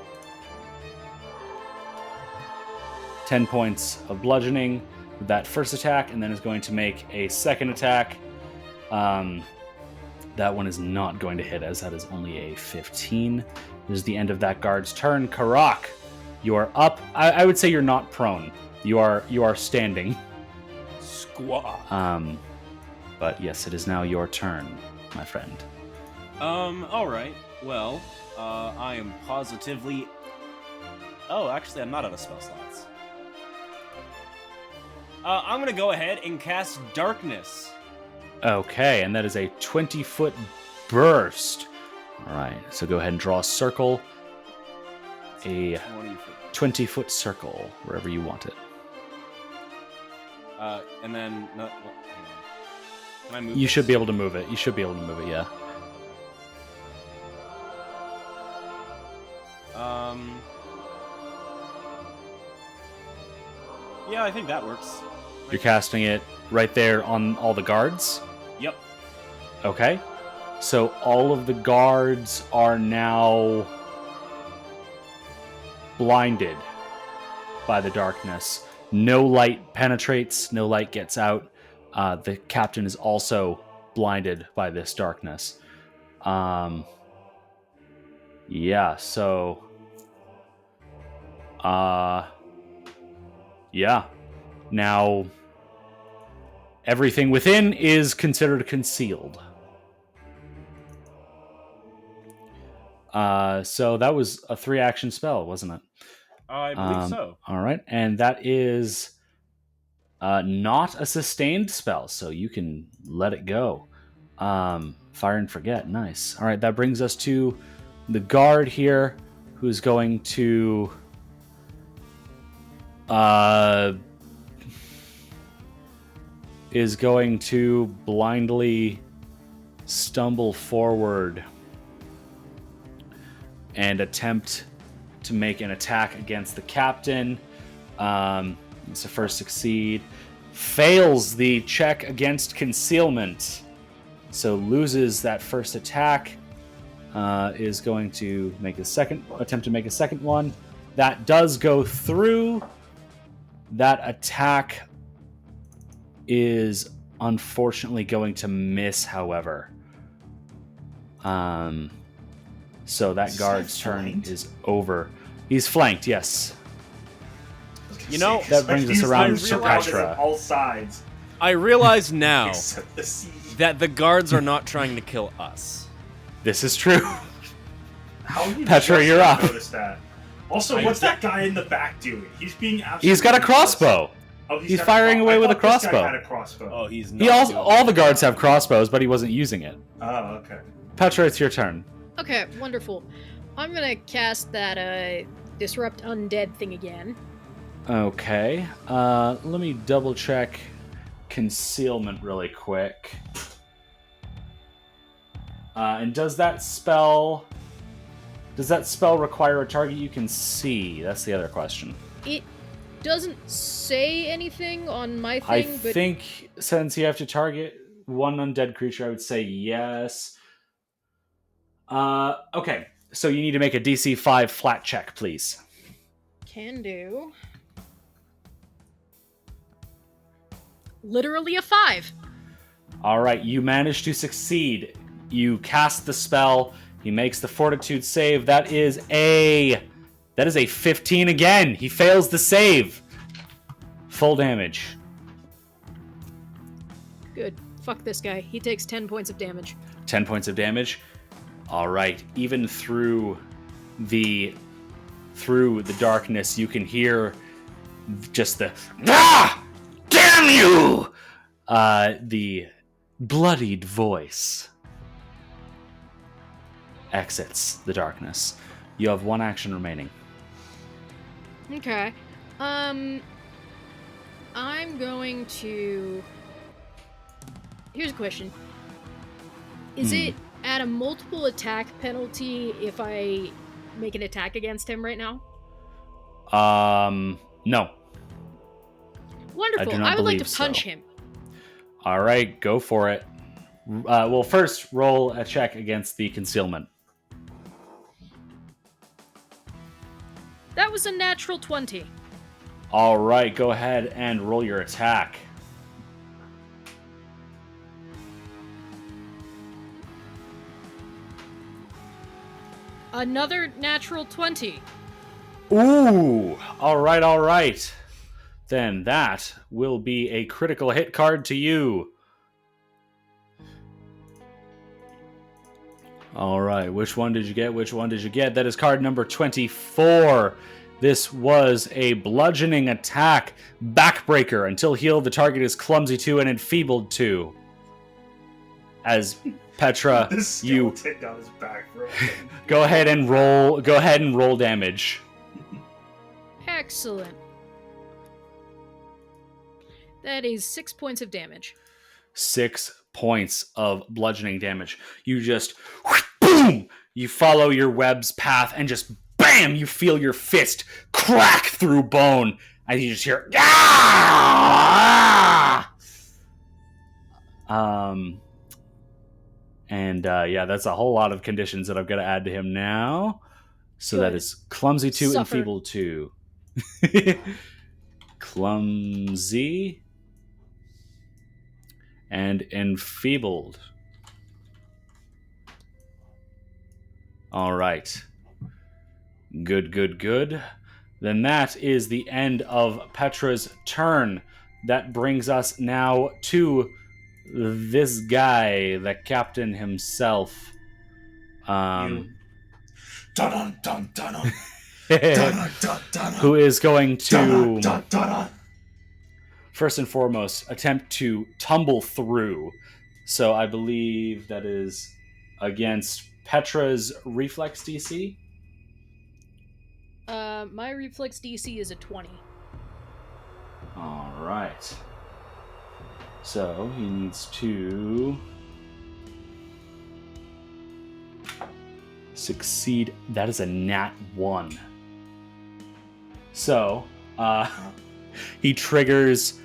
10 points of bludgeoning with that first attack, and then is going to make a second attack. That one is not going to hit, as that is only a 15. This is the end of that guard's turn. Karak, you are up. I would say you're not prone. You are standing. Squaw. But yes, it is now your turn, my friend. Alright. Well, I am positively... Oh, actually, I'm not out of spell slots. I'm gonna go ahead and cast Darkness. Okay, and that is a 20-foot burst. All right, so go ahead and draw a circle. A 20-foot circle, wherever you want it. And then... No, hang on. Can I move You this? should be able to move it. You should be able to move it, yeah. Yeah, I think that works. You're casting it right there on all the guards? Yep. Okay. So all of the guards are now blinded by the darkness. No light penetrates, no light gets out. The captain is also blinded by this darkness. Yeah, so... yeah. Now, everything within is considered concealed. So that was a 3-action spell, wasn't it? I believe so. All right, and that is not a sustained spell, so you can let it go. Fire and forget, nice. All right, that brings us to the guard here, who's going to blindly stumble forward and attempt to make an attack against the captain. It's a first succeed. Fails the check against concealment, so loses that first attack. Is going to make a second one. That does go through. That attack is unfortunately going to miss, however. So that guard's turn is over. He's flanked, yes. You know, that brings us around to Petra. All sides. I realize now Except the sea. that the guards are not trying to kill us. This is true. How have you Petra, just you're up. noticed that? Also, what's that guy in the back doing? He's being absolutely. He's got a crossbow. Oh, He's firing away with a crossbow. This guy had a crossbow. Oh, he's not. He also, all the guards have crossbows, but he wasn't using it. Oh, okay. Petra, it's your turn. Okay, wonderful. I'm gonna cast that disrupt undead thing again. Okay. Let me double check concealment really quick. And does that spell require a target you can see? That's the other question. It doesn't say anything on my thing, I but think since you have to target one undead creature, I would say yes. Okay. So you need to make a DC 5 flat check, please. can do. Literally a 5. All right, you manage to succeed. You cast the spell. He makes the fortitude save. That is a 15 again. He fails the save. Full damage. Good. Fuck this guy. He takes 10 points of damage. 10 points of damage. All right, even through the darkness, you can hear just the damn you! The bloodied voice exits the darkness. You have one action remaining. Okay. I'm going to... Here's a question. Is it at a multiple attack penalty if I make an attack against him right now? No. Wonderful. I would like to punch him. All right, go for it. Well, first, roll a check against the concealment. That was a natural 20. All right, go ahead and roll your attack. Another natural 20. Ooh, all right. Then that will be a critical hit card to you. All right, which one did you get? That is card number 24. This was a bludgeoning attack. Backbreaker. Until healed, the target is clumsy 2 and enfeebled 2. As Petra, This you skeleton got his back, bro. go ahead and roll damage. Excellent. That is 6 points of damage. 6 points of bludgeoning damage. You just boom! You follow your web's path and just bam! You feel your fist crack through bone, and you just hear ah! Yeah, that's a whole lot of conditions that I've got to add to him now. So Good. that is clumsy 2, Suffer. enfeebled 2. Clumsy and enfeebled. All right. Good. Then that is the end of Petra's turn. That brings us now to this guy, the captain himself. Dun dun dun dun. who is going to, Dun. first and foremost, attempt to tumble through. So I believe that is against Petra's reflex DC. My reflex DC is a 20. All right. So he needs to succeed. That is a nat 1. So he triggers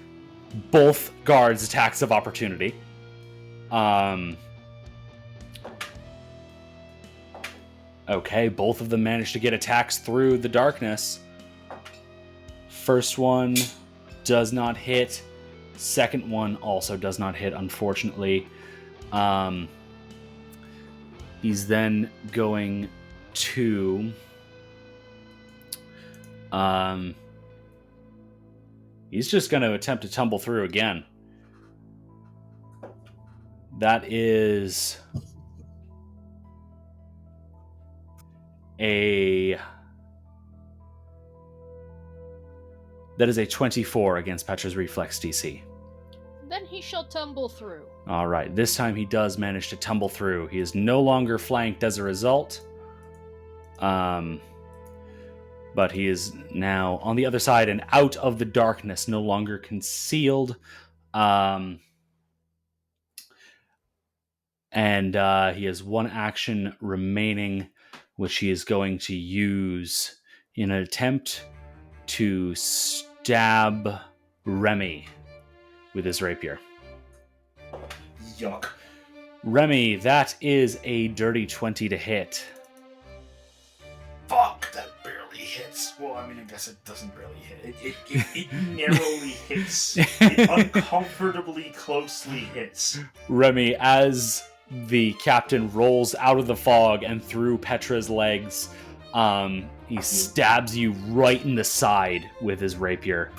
both guards' attacks of opportunity. Okay, both of them managed to get attacks through the darkness. First one does not hit. Second one also does not hit, unfortunately. He's then going to... he's just going to attempt to tumble through again. That is a 24 against Petra's reflex DC. Then he shall tumble through. All right, this time he does manage to tumble through. He is no longer flanked as a result. But he is now on the other side and out of the darkness, no longer concealed. And he has one action remaining, which he is going to use in an attempt to stab Remy with his rapier. Yuck. Remy, that is a dirty 20 to hit. Fuck, that barely hits. Well, I mean, I guess it doesn't barely hit. It narrowly hits. It uncomfortably closely hits. Remy, as the captain rolls out of the fog and through Petra's legs, he stabs you right in the side with his rapier.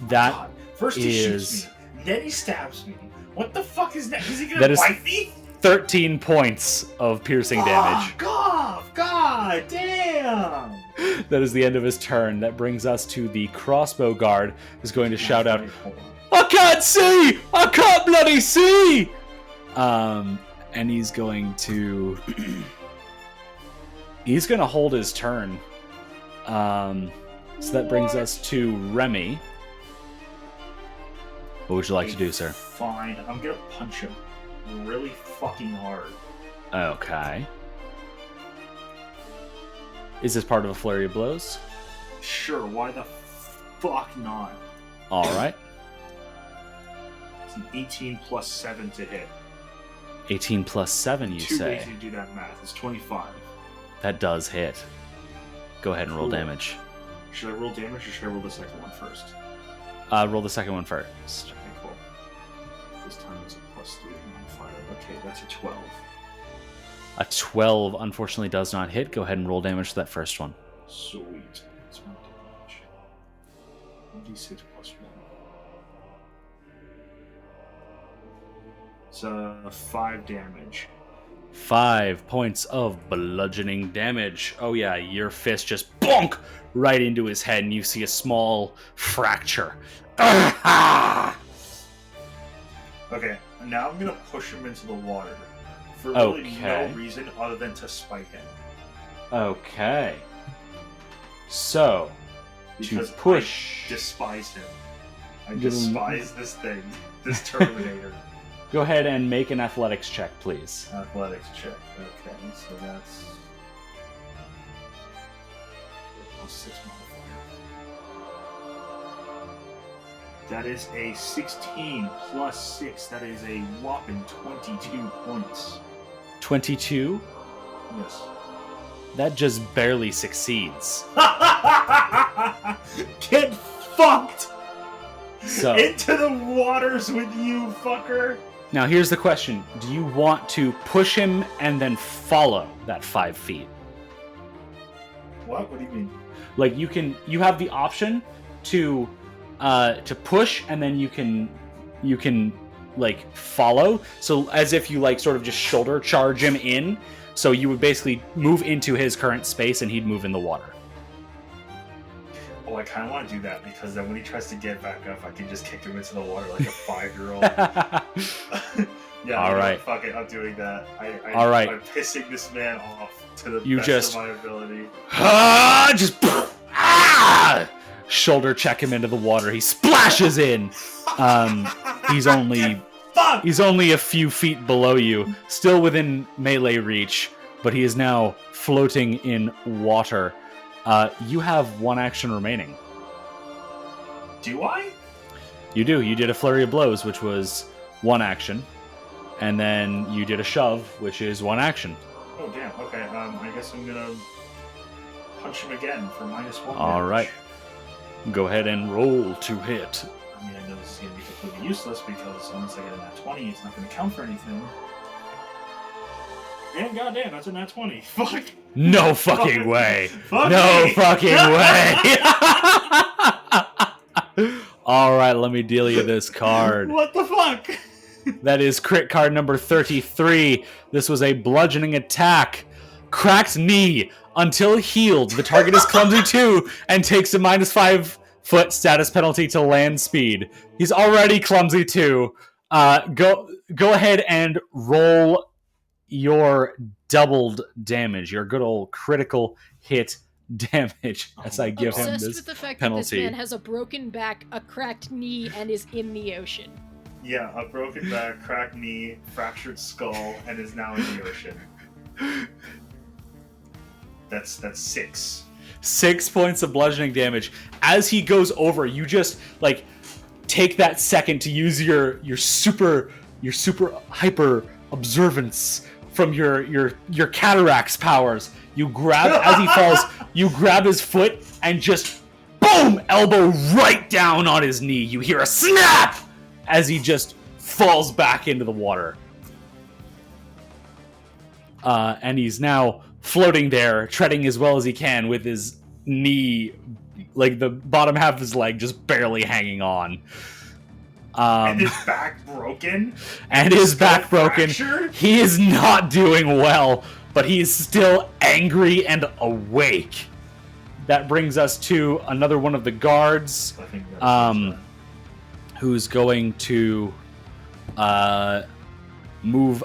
That God. First he shoots me, then he stabs me. What the fuck is that? Is he gonna That is bite me? 13 points of piercing damage. God damn! That is the end of his turn. That brings us to the crossbow guard, who's going to shout out, "I can't see! I can't bloody see!" And he's going to... he's going to hold his turn. So that brings us to Remy. What would you like to do, sir? Fine, I'm gonna punch him really fucking hard. Okay. Is this part of a flurry of blows? Sure, why the fuck not? Alright. It's an 18 plus 7 to hit. 18 plus 7, you Two say? ways to do that math. It's 25. That does hit. Go ahead and roll Cool. damage. Should I roll damage or should I roll the second one first? Roll the second one first. Okay, cool. This time it's a plus 3 modifier. Okay, that's a 12. A 12 unfortunately does not hit. Go ahead and roll damage to that first one. Sweet. That's my damage. 1d6 plus 1. It's 5 damage. 5 points of bludgeoning damage. Oh yeah, your fist just bonk right into his head and you see a small fracture. Okay, now I'm gonna push him into the water. For really Okay. no reason other than to spite him. Okay. So, Because to push... I despise him. I Give him- despise this thing. This Terminator. Go ahead and make an athletics check, please. Athletics check. Okay, so that's... plus 6 modifier. That is a 16 plus 6. That is a whopping 22 points. 22? Yes. That just barely succeeds. Get fucked! So, Into the waters with you, fucker! now here's the question. Do you want to push him and then follow that 5 feet? What? What do you mean? Like you have the option to push and then you can like follow. So as if you like sort of just shoulder charge him in. So you would basically move into his current space and he'd move in the water. Oh, I kind of want to do that because then when he tries to get back up, I can just kick him into the water like a 5-year-old. Yeah. All right. Fuck it, I'm doing that. All right. I'm pissing this man off to the You best just- of my ability. Just shoulder check him into the water. He splashes in. He's only a few feet below you, still within melee reach, but he is now floating in water. You have one action remaining. Do I? You do. You did a flurry of blows, which was one action, and then you did a shove, which is one action. Oh, damn. Okay, I guess I'm gonna punch him again for -1 All damage. right. Go ahead and roll to hit. I mean, I know this is gonna be completely useless because unless I get a nat 20, it's not gonna count for anything. And goddamn, that's a nat 20. Fuck. No fucking way. Fuck No me. fucking way. All right, let me deal you this card. What the fuck? That is crit card number 33. This was a bludgeoning attack. Cracked knee. Until healed, the target is clumsy 2 and takes a -5-foot status penalty to land speed. He's already clumsy 2. Go ahead and roll your doubled damage, your good old critical hit damage, as I give him Obsessed this with the fact penalty. that this man has a broken back, a cracked knee, and is in the ocean. Yeah, a broken back, cracked knee, fractured skull, and is now in the ocean. That's 6. 6 points of bludgeoning damage. As he goes over, you just like take that second to use your super hyper observance from your Karak's powers. You grab as he falls, you grab his foot and just boom, elbow right down on his knee. You hear a snap as he just falls back into the water. And he's now floating there, treading as well as he can with his knee, like the bottom half of his leg, just barely hanging on. And his back broken? And his back broken. Fractured? He is not doing well, but he is still angry and awake. That brings us to another one of the guards, I think that's who's going to move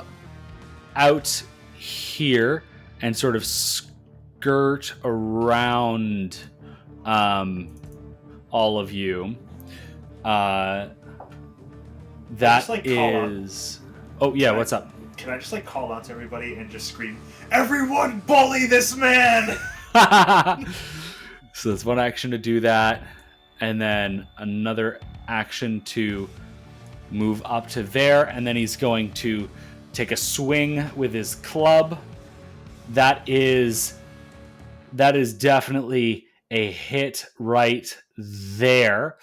out here and sort of skirt around all of you. That just, like, call out. is... Oh, yeah, what's up? Can I just like call out to everybody and just scream, "Everyone bully this man!" So that's one action to do that, and then another action to move up to there, and then he's going to take a swing with his club. That is definitely a hit right there.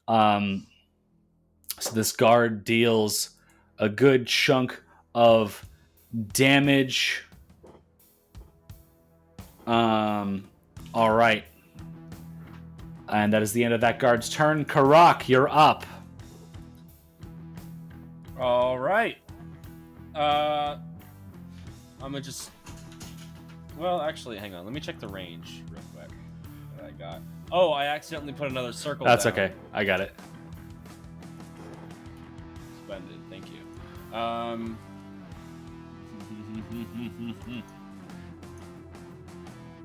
So this guard deals a good chunk of damage. All right. And that is the end of that guard's turn. Karak, you're up. All right. I'm gonna just. Well, actually, hang on. Let me check the range real quick that I got. Oh, I accidentally put another circle. That's down. okay. I got it. Splendid. Thank you.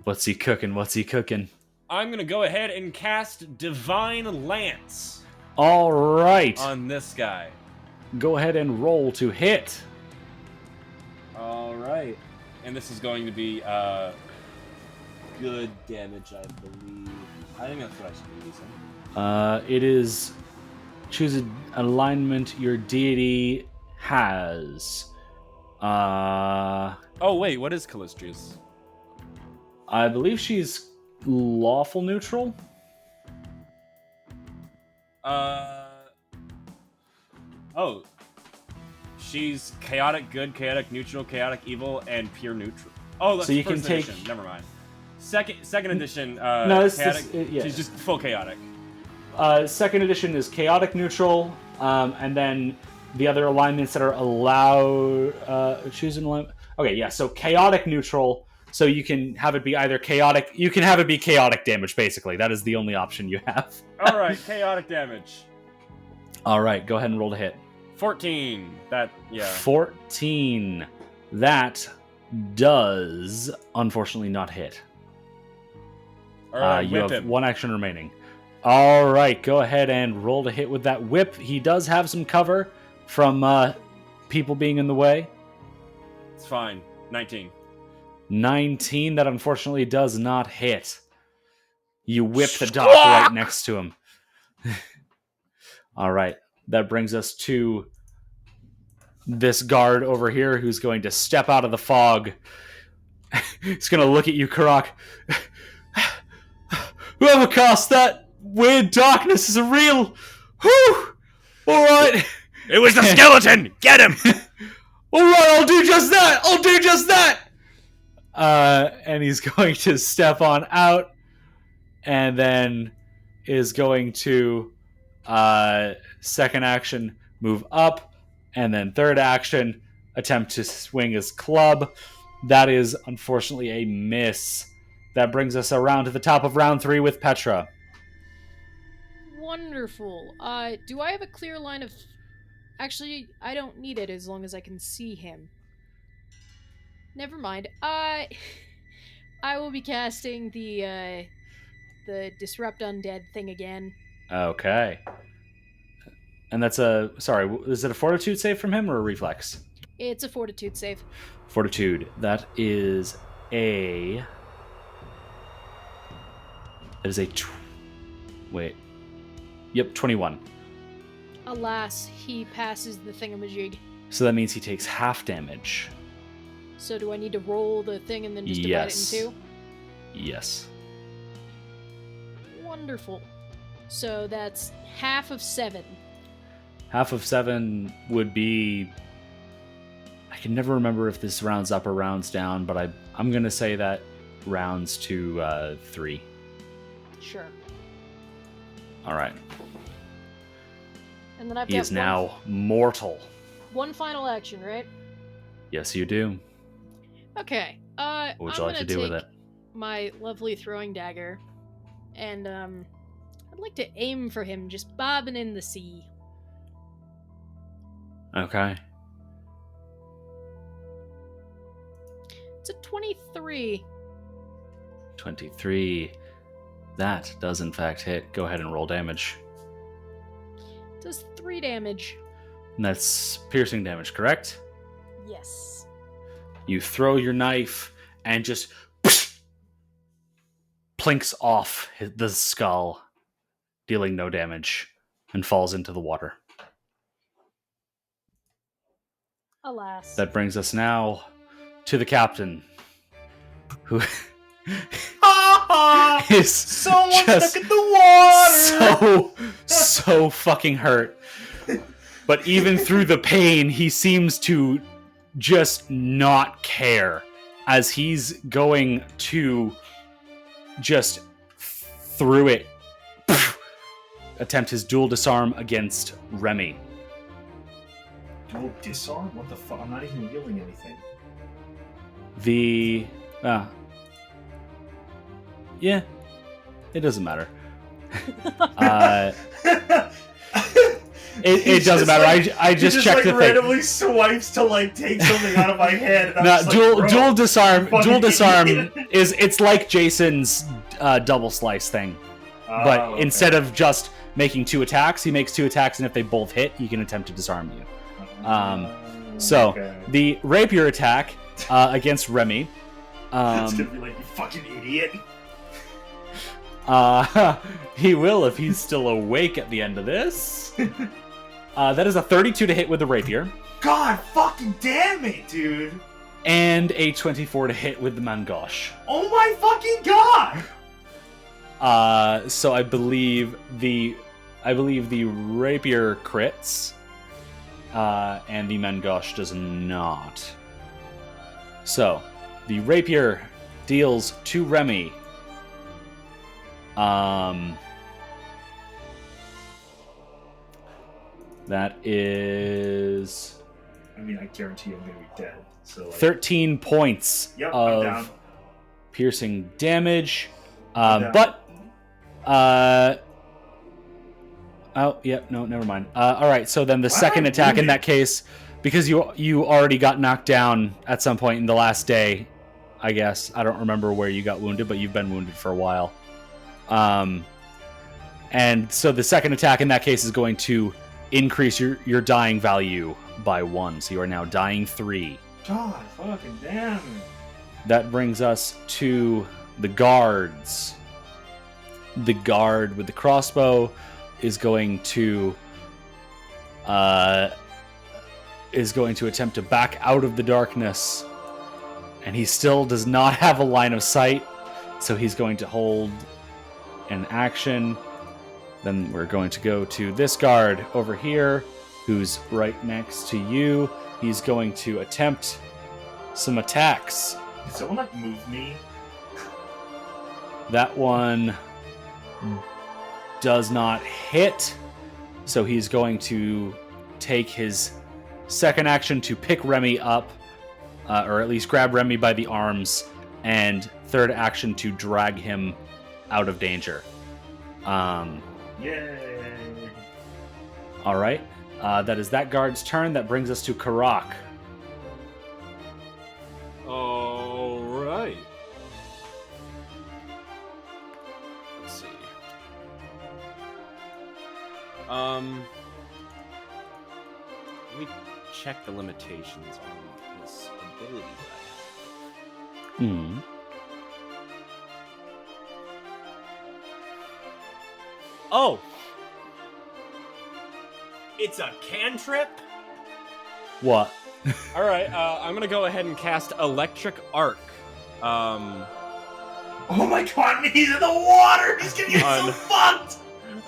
What's he cooking? What's he cooking? I'm gonna go ahead and cast Divine Lance All right. on this guy. Go ahead and roll to hit. All right. And this is going to be good damage, I believe. I think that's what I should be using. It is choose an alignment your deity has. Oh wait, what is Callistrius? I believe she's lawful neutral. Oh. She's chaotic good, chaotic neutral, chaotic evil, and pure neutral. Oh, that's So you first can take- edition. Never mind. Second edition. No, this chaotic. yeah. She's just full chaotic. Second edition is chaotic neutral, and then the other alignments that are allowed. Choose an alignment. Okay, yeah. So chaotic neutral. So you can have it be either chaotic. You can have it be chaotic damage, basically. That is the only option you have. All right, chaotic damage. All right, go ahead and roll to hit. 14. That, yeah. 14. That does, unfortunately, not hit. All right, You whip have him. 1 action remaining. All right, go ahead and roll to hit with that whip. He does have some cover from people being in the way. It's fine. 19. 19, that unfortunately does not hit. You whip the dock right next to him. All right, that brings us to this guard over here who's going to step out of the fog. He's going to look at you, Karak. Whoever cast that weird darkness is a real... Whew! All right. It was the skeleton! Get him! All right, I'll do just that. I'll do just that. And he's going to step on out, and then is going to second action move up, and then third action attempt to swing his club. That is unfortunately a miss. That brings us around to the top of round 3 with Petra. Wonderful. Do I have a clear line of... Actually, I don't need it as long as I can see him. Never mind. I will be casting the Disrupt Undead thing again. Okay. And that's a... Sorry, is it a Fortitude save from him or a Reflex? It's a Fortitude save. Fortitude. That is a... That is a... Wait. Yep, 21. Alas, he passes the thingamajig. So that means he takes half damage. So do I need to roll the thing and then just divide it in 2? Yes. Wonderful. So that's half of 7. Half of 7 would be... I can never remember if this rounds up or rounds down, but I'm going to say that rounds to 3. Sure. All right. And then I've He got is now mortal. one final action, right? Yes, you do. Okay. What would you I'm like to gonna do with take it? my lovely throwing dagger, and I'd like to aim for him, just bobbing in the sea. Okay. It's a 23. 23. That does in fact hit. Go ahead and roll damage. Does 3 damage. And that's piercing damage, correct? Yes. You throw your knife and just plinks off the skull, dealing no damage, and falls into the water. Alas. That brings us now to the captain, who is Someone just stuck in the water! so fucking hurt. But even through the pain, he seems to just not care as he's going to just through it attempt his dual disarm against Remy. Dual disarm? What the fuck? I'm not even wielding anything. Yeah, it doesn't matter. It doesn't matter. Like, I just checked like the thing. randomly swipes to like take something out of my head. And I'm No, just like, bro, dual disarm. fucking Dual disarm idiot. it's like Jason's double slice thing, but Oh, okay. instead of just making 2 attacks, he makes 2 attacks, and if they both hit, he can attempt to disarm you. So Okay. the rapier attack against Remy. It's gonna be like, you fucking idiot. He will if he's still awake at the end of this. That is a 32 to hit with the rapier, God fucking damn it, dude. and a 24 to hit with the mangosh. Oh my fucking god. So I believe the rapier crits, and the mangosh does not. So the rapier deals to Remy. That is I mean, I guarantee I'm gonna be dead. So like, 13 points yep, I'm down. piercing damage. Yeah. But oh, yeah, no, never mind. All right, so then the second attack in that case, because you already got knocked down at some point in the last day, I guess. I don't remember where you got wounded, but you've been wounded for a while. And so the second attack in that case is going to increase your dying value by 1. So you are now dying 3. God fucking damn it. That brings us to the guards. The guard with the crossbow is going to attempt to back out of the darkness, and he still does not have a line of sight, so he's going to hold an action. Then we're going to go to this guard over here, who's right next to you. He's going to attempt some attacks. Can someone like move me? That one does not hit, so he's going to take his second action to pick Remy up, or at least grab Remy by the arms, and third action to drag him out of danger. Yay! All right, that is that guard's turn. That brings us to Karak. All right. Let's see. Let me check the limitations on this ability that I have. Oh! It's a cantrip? What? Alright, I'm gonna go ahead and cast Electric Arc. Oh my god, he's in the water! He's gonna get so fucked!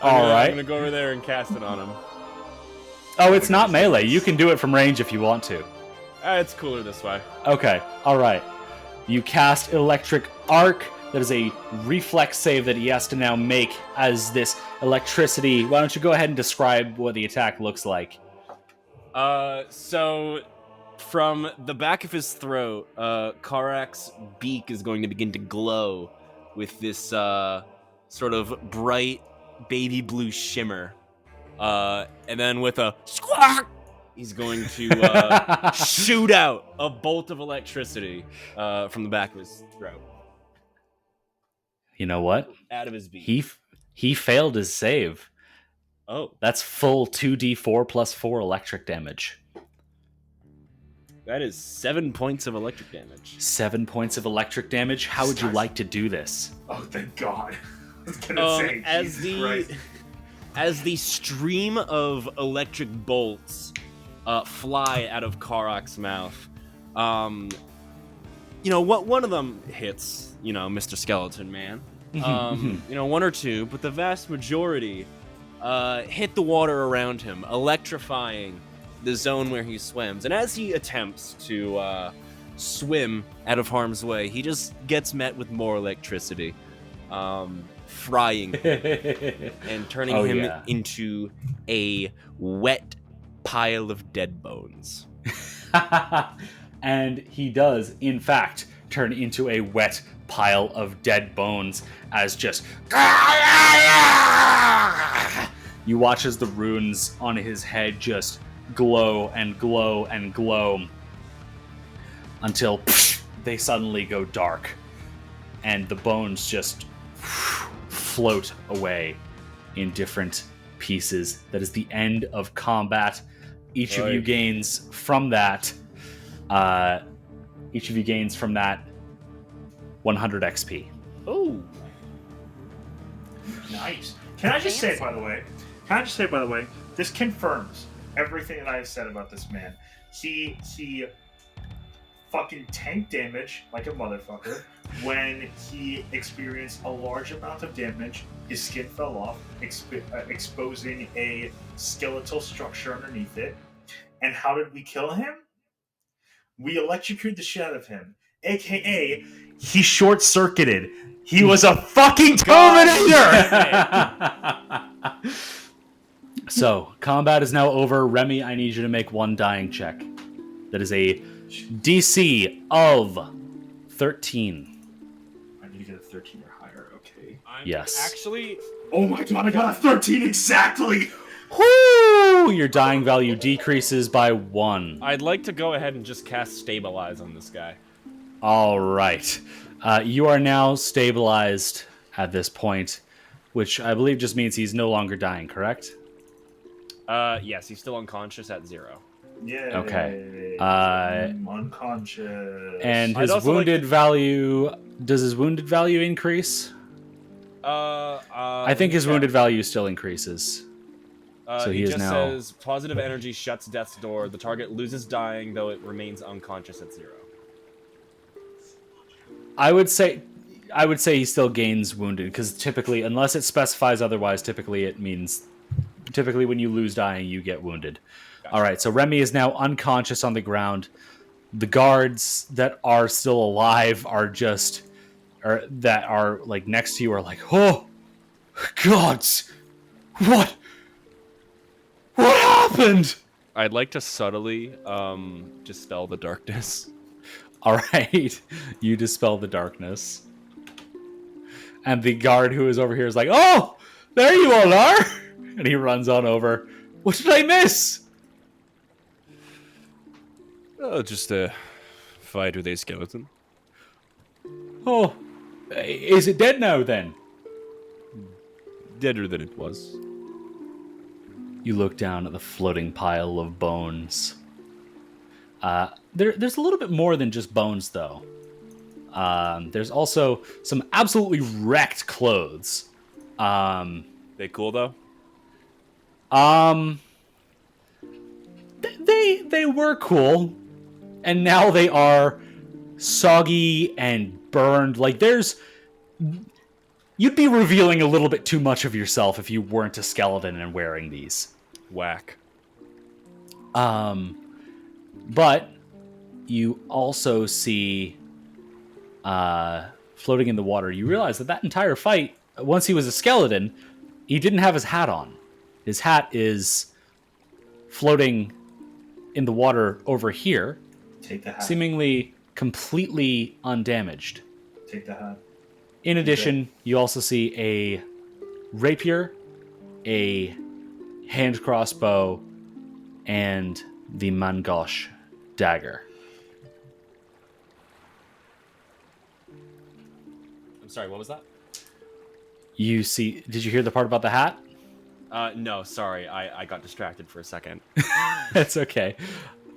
Alright. I'm gonna go over there and cast it on him. Oh, it's not melee. You can do it from range if you want to. It's cooler this way. Okay, alright. You cast Electric Arc. That is a reflex save that he has to now make as this electricity. Why don't you go ahead and describe what the attack looks like? So from the back of his throat, Karak's beak is going to begin to glow with this sort of bright baby blue shimmer. And then with a squawk, he's going to shoot out a bolt of electricity from the back of his throat. You know what? Out of his beak. He failed his save. Oh. That's full 2d4 plus 4 electric damage. That is 7 points of electric damage. 7 points of electric damage? How would you like to do this? Oh, thank God. I was gonna say, Jesus Christ. As the stream of electric bolts fly out of Karak's mouth, one of them hits, Mr. Skeleton Man. One or two, but the vast majority hit the water around him, electrifying the zone where he swims. And as he attempts to swim out of harm's way, he just gets met with more electricity, frying him and turning him into a wet pile of dead bones. And he does, in fact, turn into a wet pile of dead bones as just... You watch as the runes on his head just glow and glow and glow until they suddenly go dark and the bones just float away in different pieces. That is the end of combat. Each of you gains from that 100 XP. Oh, Nice. Can I just say, by the way, this confirms everything that I've said about this man. He fucking tanked damage like a motherfucker. When he experienced a large amount of damage, his skin fell off, exposing a skeletal structure underneath it. And how did we kill him? We electrocuted the shit out of him. AKA, he short-circuited. He was a fucking Terminator! So, combat is now over. Remy, I need you to make one dying check. That is a DC of 13. need to get a 13 or higher. Okay. Yes. Actually, Oh my god, I got a 13 exactly! Whoo! Your dying value decreases by 1. I'd like to go ahead and just cast Stabilize on this guy. All right. You are now stabilized at this point, which I believe just means he's no longer dying, correct? Yes, he's still unconscious at 0. Yeah. Okay. I'm unconscious. And I'd his also like wounded to- value... Does his wounded value increase? I think his wounded value still increases. So he he is just now- says positive energy shuts death's door. The target loses dying, though it remains unconscious at 0. I would say he still gains wounded, because typically, unless it specifies otherwise, typically when you lose dying, you get wounded. Gotcha. All right, so Remy is now unconscious on the ground. The guards that are still alive that are like next to you are like, oh, gods, what happened? I'd like to subtly dispel the darkness. All right, you dispel the darkness. And the guard who is over here is like, oh, there you all are. And he runs on over. What did I miss? Oh, just a fight with a skeleton. Oh, is it dead now then? Deader than it was. You look down at the floating pile of bones. There's a little bit more than just bones, though. There's also some absolutely wrecked clothes. They cool though? They were cool, and now they are soggy and burned. Like you'd be revealing a little bit too much of yourself if you weren't a skeleton and wearing these. Whack. But you also see, floating in the water, you realize that entire fight, once he was a skeleton, he didn't have his hat on. His hat is floating in the water over here, Take the hat. seemingly completely undamaged. Take the hat. In addition, you also see a rapier, a hand crossbow, and the Mangosh dagger. I'm sorry, what was that? You see, did you hear the part about the hat? No, sorry, I got distracted for a second. It's okay.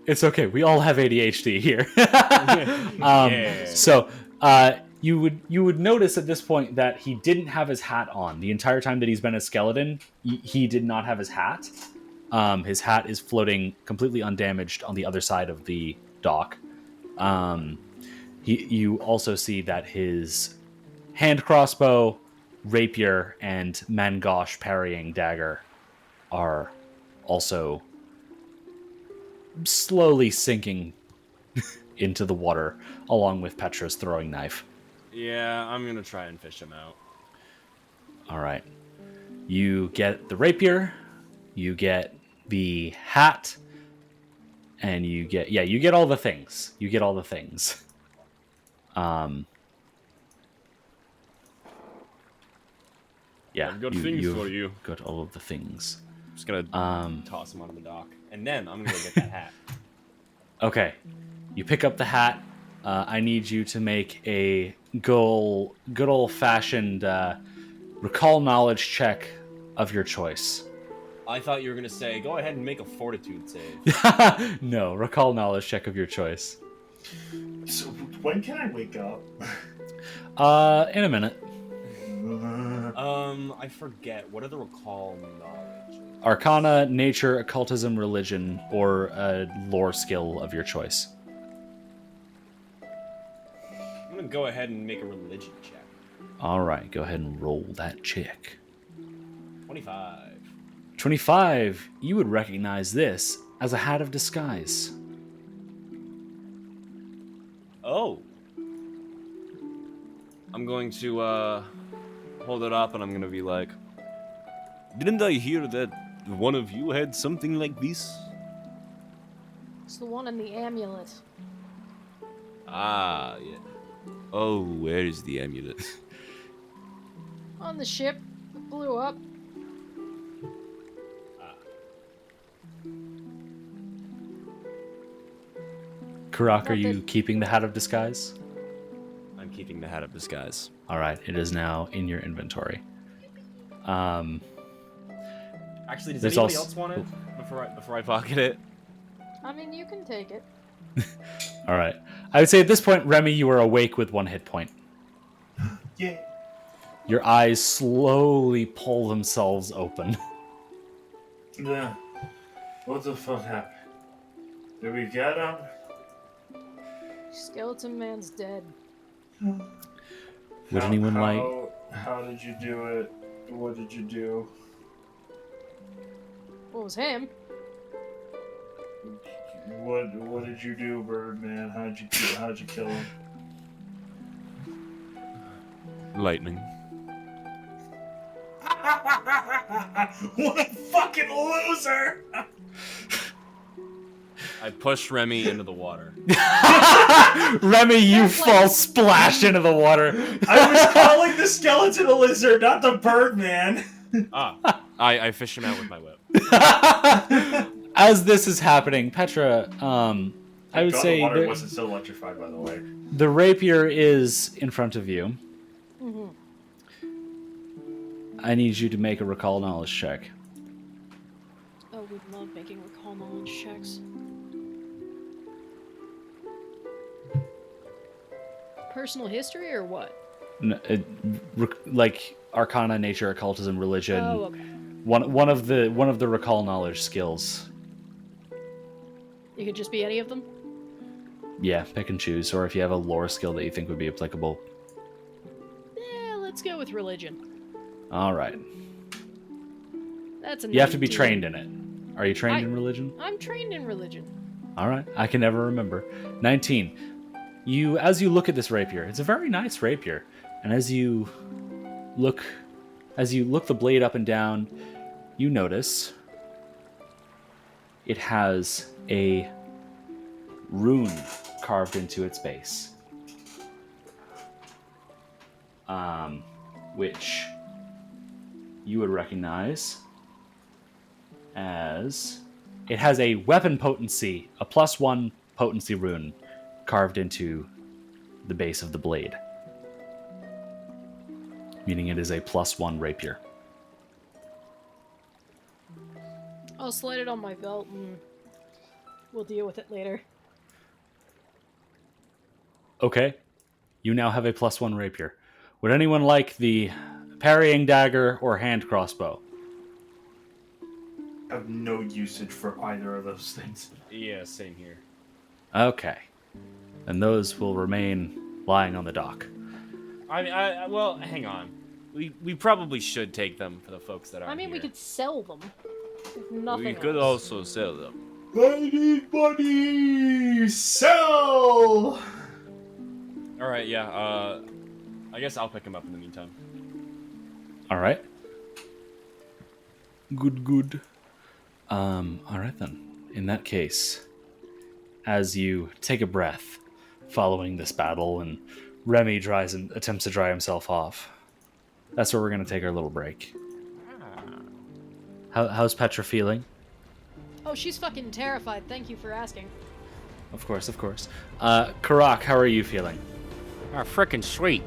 It's okay. We all have ADHD here. Yeah. So, you would notice at this point that he didn't have his hat on. The entire time that he's been a skeleton, he did not have his hat. His hat is floating completely undamaged on the other side of the dock. You also see that his hand crossbow, rapier, and Mangosh parrying dagger are also slowly sinking into the water, along with Petra's throwing knife. Yeah, I'm gonna try and fish him out. All right. You get the rapier, you get the hat, and you get all the things. You get all the things. Yeah, I've got things you've for you. got all of the things. I'm just gonna toss him onto the dock, and then I'm gonna go get that hat. Okay, you pick up the hat. I need you to make a good old-fashioned recall knowledge check of your choice. I thought you were gonna say, go ahead and make a fortitude save. No, recall knowledge check of your choice. So when can I wake up? In a minute. I forget. What are the recall knowledge? Arcana, nature, occultism, religion, or a lore skill of your choice. I'm gonna go ahead and make a religion check. All right, go ahead and roll that check. 25. 25. You would recognize this as a hat of disguise. Oh. I'm going to hold it up and I'm gonna be like, didn't I hear that one of you had something like this? It's the one in the amulet. Ah, yeah. Oh, where is the amulet? On the ship. It blew up. Karak, are you Nothing. keeping the Hat of Disguise? I'm keeping the Hat of Disguise. All right, it is now in your inventory. Actually, does There's anybody also- else want it before I pocket it? I mean, you can take it. All right. I would say at this point, Remy, you are awake with 1 hit point. Yeah. Your eyes slowly pull themselves open. Yeah. What the fuck happened? Did we get him? Skeleton Man's dead. Would anyone like... How did you do it? What did you do? What was him? What did you do, Birdman? How'd you kill him? Lightning. What a fucking loser! I pushed Remy into the water. Remy, you That's like- fall splash into the water. I was calling the skeleton a lizard, not the Birdman. I fished him out with my whip. As this is happening, Petra, I would say the water the, wasn't so electrified, by the way. the rapier is in front of you. Mm-hmm. I need you to make a recall knowledge check. Oh, we love making recall knowledge checks. Personal history or what? Like Arcana, Nature, Occultism, Religion. Oh, okay. One of the recall knowledge skills. It could just be any of them? Yeah, pick and choose, or if you have a lore skill that you think would be applicable. Yeah, let's go with religion. All right. That's a You have to be 19. trained in it. Are you trained in religion? I'm trained in religion. All right. I can never remember. 19. As you look at this rapier, it's a very nice rapier, and as you look the blade up and down, you notice it has a rune carved into its base, which you would recognize as it has a weapon potency, a +1 potency rune carved into the base of the blade, meaning it is a +1 rapier. I'll slide it on my belt and we'll deal with it later. Okay, you now have a +1 rapier. Would anyone like the parrying dagger or hand crossbow? I have no usage for either of those things. Yeah, same here. Okay, and those will remain lying on the dock. I mean, well, hang on. We probably should take them for the folks that are. I mean, we could sell them. If nothing We could else. also sell them. I need money! Sell! All right, yeah. I guess I'll pick him up in the meantime. All right. Good. All right then. In that case, as you take a breath following this battle, and Remy attempts to dry himself off, that's where we're gonna take our little break. How's Petra feeling? Oh, she's fucking terrified. Thank you for asking. Of course. Karak, how are you feeling? Ah, frickin' sweet.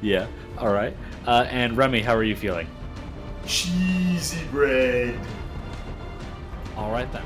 Yeah. All right. And Remy, how are you feeling? Cheesy bread. All right then.